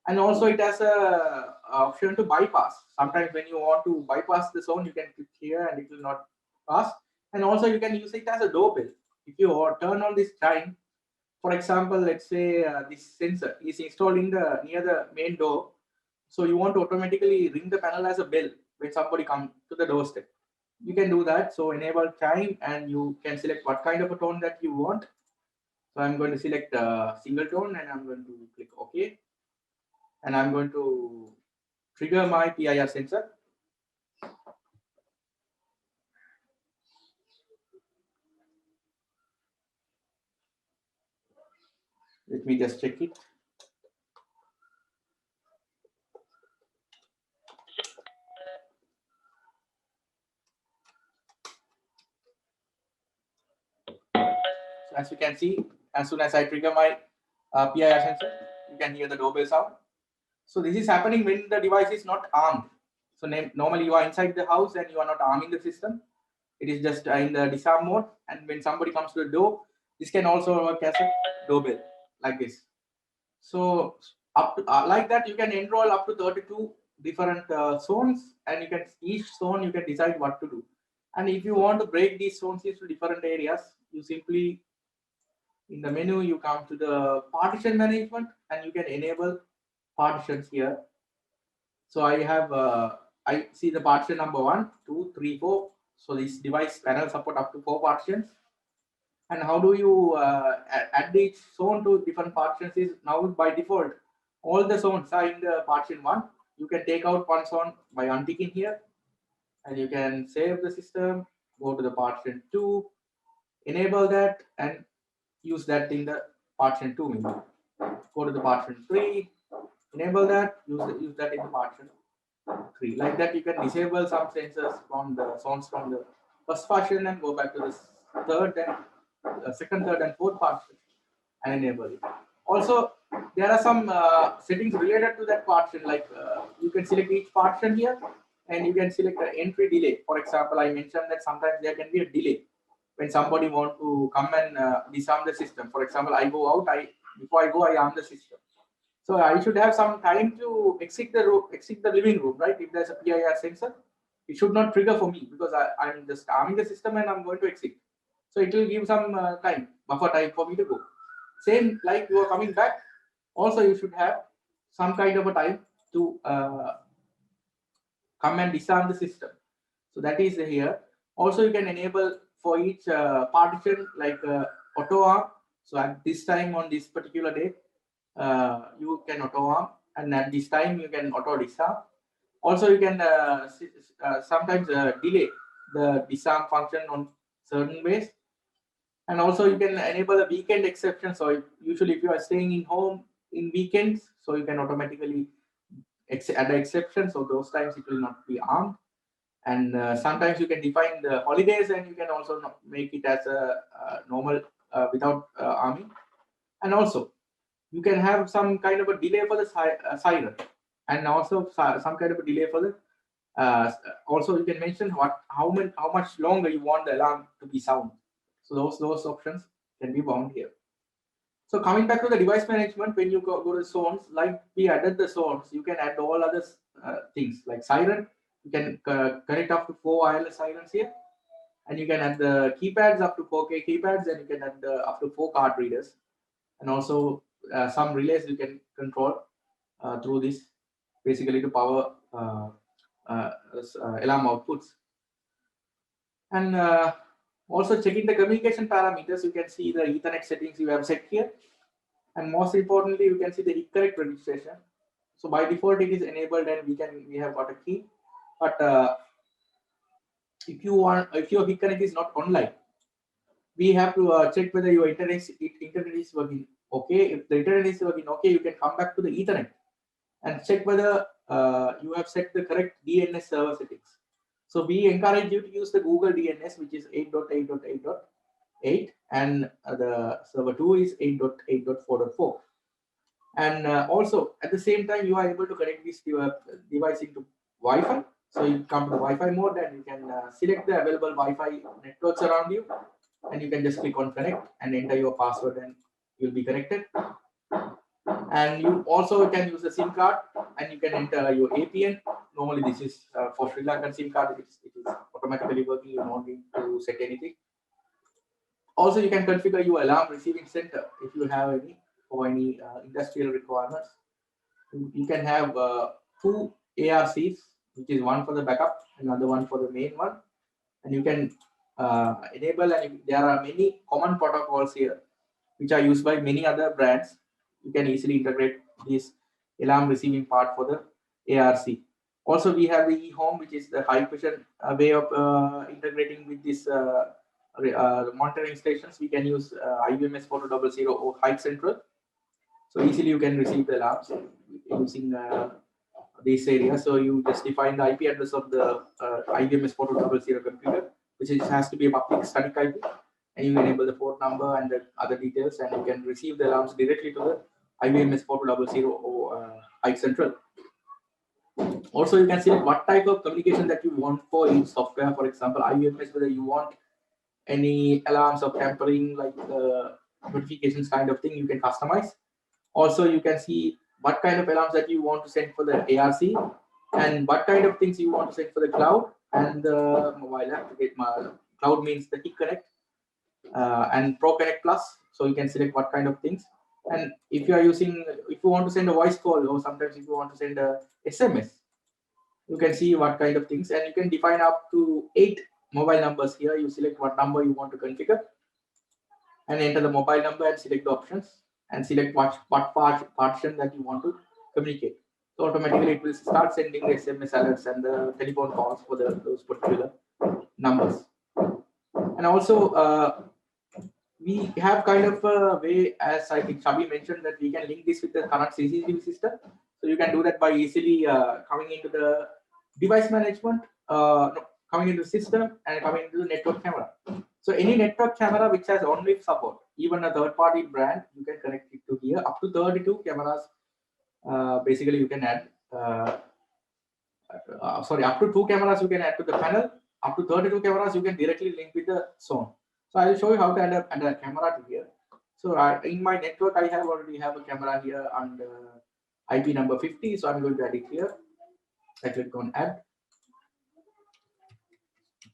Speaker 2: And also it has a option to bypass. Sometimes when you want to bypass the zone, you can click here and it will not pass. And also you can use it as a doorbell. If you turn on this chime, for example, let's say this sensor is installed in the near the main door, so you want to automatically ring the panel as a bell when somebody comes to the doorstep. You can do that. So enable chime, and you can select what kind of a tone that you want. So I'm going to select single tone, and I'm going to click OK. And I'm going to trigger my PIR sensor. Let me just check it. So as you can see, as soon as I trigger my PIR sensor, you can hear the doorbell sound. So this is happening when the device is not armed. So normally you are inside the house and you are not arming the system. It is just in the disarm mode. And when somebody comes to the door, this can also work as a doorbell like this. So up to, like that, you can enroll up to 32 different zones, and you can each zone you can decide what to do. And if you want to break these zones into different areas, you simply in the menu you come to the partition management, and you can enable partitions here. So I have I see the partition number 1, 2, 3, 4. So this device panel support up to 4 partitions. And how do you add each zone to different partitions is now by default all the zones are in the partition 1. You can take out one zone by unticking here, and you can save the system, go to the partition 2, enable that, and use that in the partition 2 menu. Go to the partition 3, enable that, use that in the partition 3. Like that, you can disable some sensors from the zones from the first partition and go back to the second, third, and fourth partition and enable it. Also, there are some settings related to that partition. Like you can select each partition here, and you can select the entry delay. For example, I mentioned that sometimes there can be a delay when somebody want to come and disarm the system. For example, I go out, before I go, I arm the system. So I should have some time to exit the living room, right? If there's a PIR sensor, it should not trigger for me because I'm just arming the system and I'm going to exit. So it will give some buffer time for me to go. Same like you are coming back. Also, you should have some kind of a time to come and disarm the system. So that is here. Also, you can enable for each partition like auto arm. So at this time on this particular day, you can auto arm, and at this time you can auto disarm. Also, you can sometimes delay the disarm function on certain ways, and also you can enable a weekend exception. So usually if you are staying in home in weekends, so you can automatically add an exception, so those times it will not be armed. And sometimes you can define the holidays, and you can also make it as a normal without arming. And also you can have some kind of a delay for the siren, and also some kind of a delay for the also you can mention how much longer you want the alarm to be sound. So those options can be bound here. So coming back to the device management, when you go to zones, like we added the zones, you can add all other things like siren. You can connect up to 4 wireless sirens here, and you can add the keypads up to 4K keypads, and you can add up to 4 card readers, and also some relays you can control through this, basically to power alarm outputs. And also checking the communication parameters, you can see the Ethernet settings you have set here, and most importantly, you can see the eConnect registration. So by default, it is enabled, and we have got a key. But if your eConnect is not online, we have to check whether your internet is working okay. If the internet is working okay, you can come back to the Ethernet and check whether you have set the correct DNS server settings. So we encourage you to use the Google DNS, which is 8.8.8.8, and the server 2 is 8.8.4.4. And also at the same time, you are able to connect this device into Wi-Fi. So you come to the Wi-Fi mode, and you can select the available Wi-Fi networks around you, and you can just click on connect and enter your password, and you'll be connected. And you also can use a SIM card, and you can enter your APN. Normally, this is for Sri Lankan SIM card. It is automatically working. You don't need to set anything. Also, you can configure your alarm receiving center if you have any for any industrial requirements. You can have 2 ARCs, which is one for the backup, another one for the main one, and you can enable. And there are many common protocols here, which are used by many other brands. You can easily integrate this alarm receiving part for the ARC. Also, we have the eHome, which is the Hikvision way of integrating with this monitoring stations. We can use IBMS 4200 or Hike Central. So easily you can receive the alarms using this area. So you just define the IP address of the IBMS 4200 computer, which has to be a public static IP, and you enable the port number and the other details, and you can receive the alarms directly to the IBMS 4200 or Hike Central. Also, you can select what type of communication that you want for each software. For example, IBMS, whether you want any alarms of tampering, like notifications kind of thing, you can customize. Also, you can see what kind of alarms that you want to send for the ARC, and what kind of things you want to send for the cloud and the mobile app. Cloud means the TicConnect and ProConnect Plus. So you can select what kind of things. And if you are using, if you want to send a voice call, or sometimes if you want to send a SMS, you can see what kind of things, and you can define up to 8 mobile numbers here. You select what number you want to configure and enter the mobile number and select the options and select what partition that you want to communicate. So automatically it will start sending the SMS alerts and the telephone calls for those particular numbers. And also we have kind of a way, as I think Chabi mentioned, that we can link this with the current CCTV system. So you can do that by easily coming into the device management, coming into the system, and coming into the network camera. So any network camera which has ONLIF support, even a third-party brand, you can connect it to here. Up to 32 cameras, basically you can add. Up to 2 cameras you can add to the panel. Up to 32 cameras you can directly link with the zone. So I will show you how to add a camera to here. So in my network, I already have a camera here on IP number 50. So I'm going to add it here. I click on add.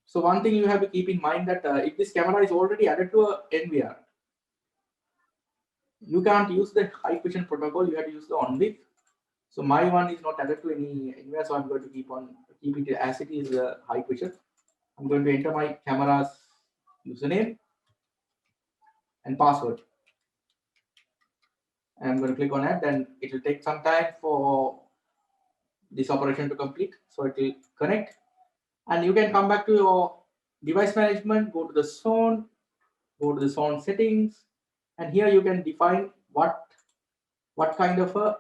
Speaker 2: So one thing you have to keep in mind that if this camera is already added to a NVR, you can't use the Hikvision protocol. You have to use the ONLIF. So my one is not added to any NVR, so I'm going to keep it as it is Hikvision. I'm going to enter my camera's username and password. And I'm going to click on add, and it will take some time for this operation to complete. So it will connect, and you can come back to your device management, go to the zone settings, and here you can define what kind of a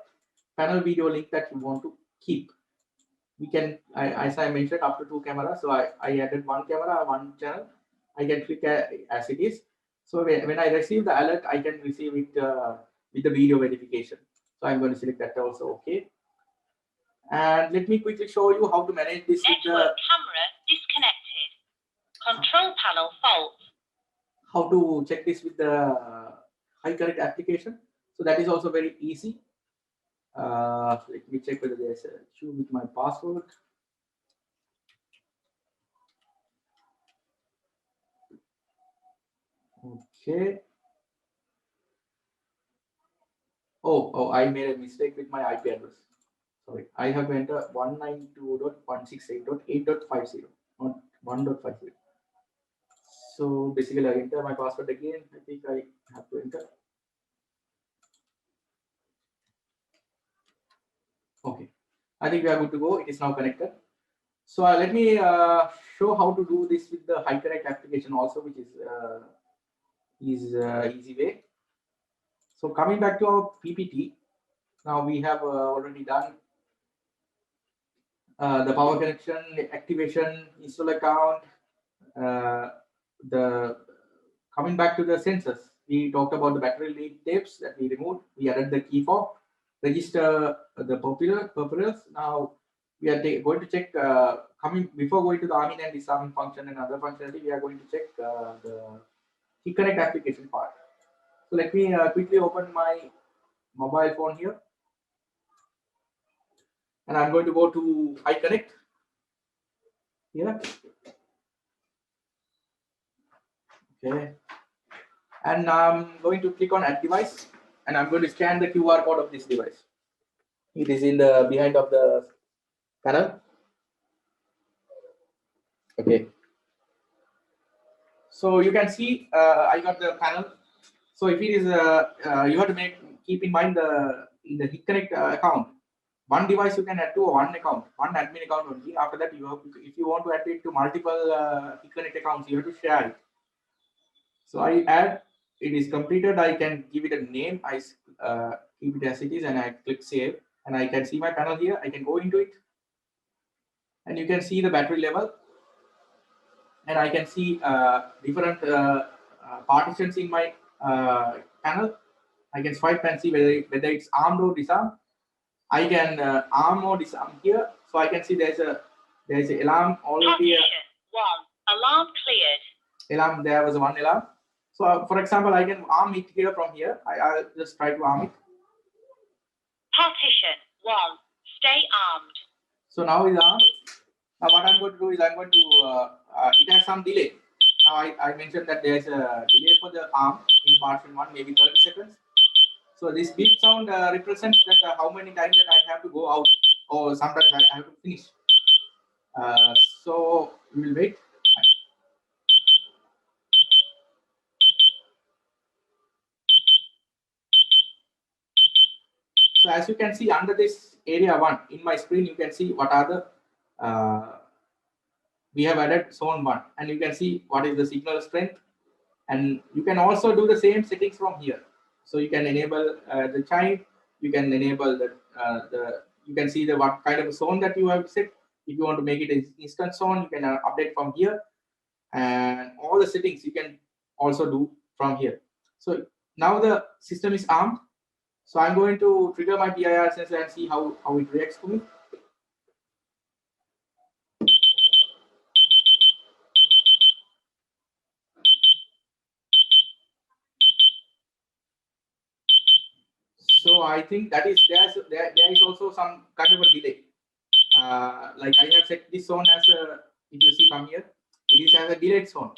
Speaker 2: panel video link that you want to keep. We can, as I mentioned, up to 2 cameras. So I added 1 camera, 1 channel. I can click as it is. So when I receive the alert, I can receive it with the video verification. So I'm going to select that also. Okay. And let me quickly show you how to manage this.
Speaker 3: Network camera disconnected. Control panel fault.
Speaker 2: How to check this with the HiConnect application. So that is also very easy. Let me check whether there's an issue with my password. Okay. Oh, I made a mistake with my IP address. Sorry, I have to enter 192.168.8.50, not 1.50. So basically, I enter my password again. I think I have to enter. Okay, I think we are good to go. It is now connected. So let me show how to do this with the HiConnect application also, which is easy way. So coming back to our PPT, now we have already done the power connection, activation, install account. Coming back to the sensors, we talked about the battery lead tapes that we removed. We added the key fob, register the peripherals. Now we are going to check before going to the arming and disarming function and other functionality. We are going to check the HiConnect application part. So let me quickly open my mobile phone here. And I'm going to go to iConnect here. Okay. And I'm going to click on Add Device, and I'm going to scan the QR code of this device. It is in the behind of the panel. Okay. So you can see I got the panel. So if it is you have to keep in mind in the HeatConnect account, one device you can add to one account, one admin account only. After that, you have if you want to add it to multiple HeatConnect accounts, you have to share it. So I add, it is completed. I can give it a name. I keep it as it is, and I click save, and I can see my panel here. I can go into it, and you can see the battery level, and I can see different partitions in my panel. I can swipe and see whether it's armed or disarmed. I can arm or disarm here, so I can see there's a alarm already.
Speaker 3: One alarm cleared.
Speaker 2: Alarm, there was one alarm. So for example, I can arm it here from here. I'll just try to arm it.
Speaker 3: Partition 1. Stay armed.
Speaker 2: So now it's armed. Now what I'm going to do is I'm going to it has some delay. Now I mentioned that there's a delay for the arm in partition 1, maybe 30 seconds. So this beep sound represents that how many times that I have to go out, or sometimes I have to finish. So we will wait. So as you can see under this area 1 in my screen, you can see what are the we have added zone 1, and you can see what is the signal strength, and you can also do the same settings from here. So you can enable the chime, you can enable the you can see the what kind of zone that you have set. If you want to make it an instant zone, you can update from here, and all the settings you can also do from here. So now the system is armed. So I'm going to trigger my PIR sensor and see how it reacts to me. So I think that is there is also some kind of a delay. Like I have set this zone as a, if you see from here, it is as a delayed zone.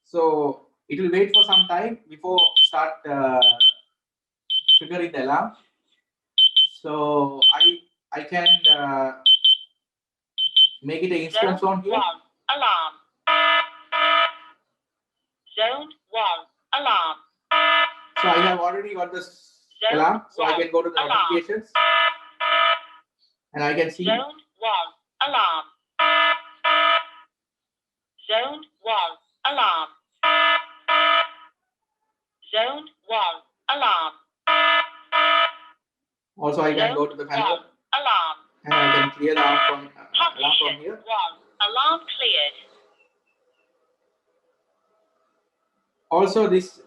Speaker 2: So it will wait for some time before start triggering the alarm. So I can make it an instant zone here.
Speaker 3: 1 alarm. Zone 1 alarm.
Speaker 2: So I have already got this alarm. So I can go to the notifications, and I can see
Speaker 3: Zone 1 alarm. Zone 1 alarm. Zone 1 alarm.
Speaker 2: also I can go to the panel
Speaker 3: Alarm.
Speaker 2: and I can clear the alarm from here.
Speaker 3: 1 alarm cleared.
Speaker 2: Also, this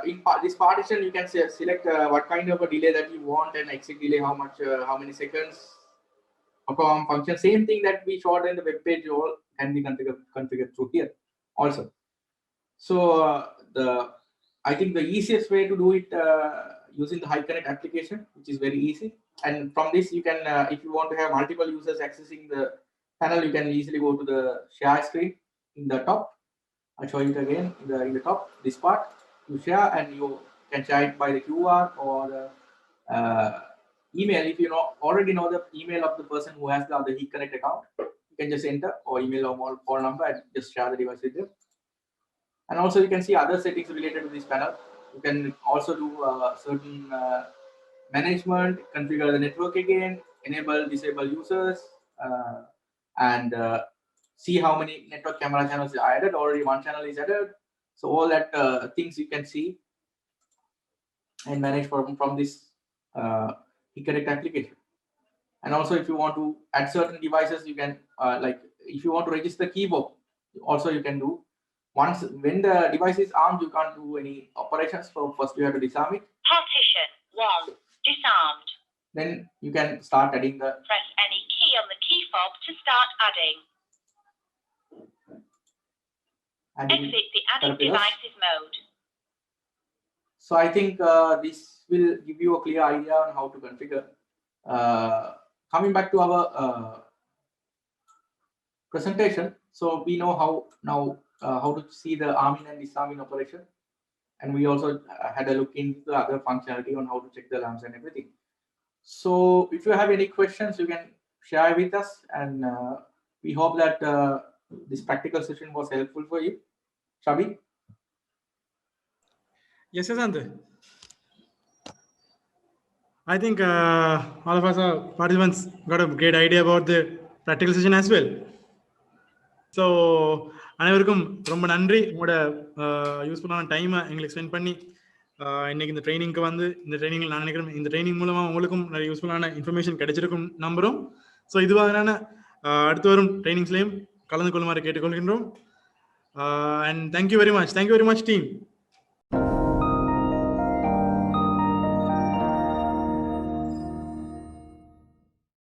Speaker 2: in this partition, you can select what kind of a delay that you want, and exit delay, how much, how many seconds. Perform function, same thing that we showed in the web page, all can be configured through here also. So I think the easiest way to do it using the HeatConnect application, which is very easy. And from this, you can, if you want to have multiple users accessing the panel, you can easily go to the share screen in the top. I'll show it again in the top, this part. You share, and you can share it by the QR or the email. If you already know the email of the person who has the HeatConnect account, you can just enter, or email or phone number, and just share the device with them. And also you can see other settings related to this panel. You can also do certain management, configure the network again, enable, disable users, and see how many network camera channels are added. Already one channel is added. So all that things you can see and manage from this HeatConnect application. And also if you want to add certain devices, you can like if you want to register keyboard, also you can do. Once when the device is armed, you can't do any operations. So first you have to disarm it.
Speaker 3: Partition 1 disarmed.
Speaker 2: Then you can start adding the.
Speaker 3: Press any key on the key fob to start adding. Exit the added devices mode.
Speaker 2: So I think this will give you a clear idea on how to configure. Coming back to our presentation, so we know how now how to see the arming and disarming operation, and we also had a look into the other functionality on how to check the lamps and everything. So if you have any questions, you can share with us, and we hope that this practical session was helpful for you. Shabi?
Speaker 1: Yes, Asante. I think all of us participants got a great idea about the practical session as well. So அனைவருக்கும் ரொம்ப நன்றி. உங்களோட யூஸ்ஃபுல்லான டைமை எங்களுக்கு spend பண்ணி இன்னைக்கு இந்த ட்ரைனிங்க்கு வந்து இந்த ட்ரைனிங்கில் நான் நினைக்கிறேன் இந்த ட்ரைனிங் மூலமாக உங்களுக்கும் நிறைய யூஸ்ஃபுல்லான இன்ஃபர்மேஷன் கிடைச்சிருக்கும் நம்புகிறோம். ஸோ இதுவாக அடுத்து வரும் ட்ரைனிங்ஸ்லையும் கலந்து கொள்ளுமாறு கேட்டுக்கொள்கின்றோம். And thank you very much team.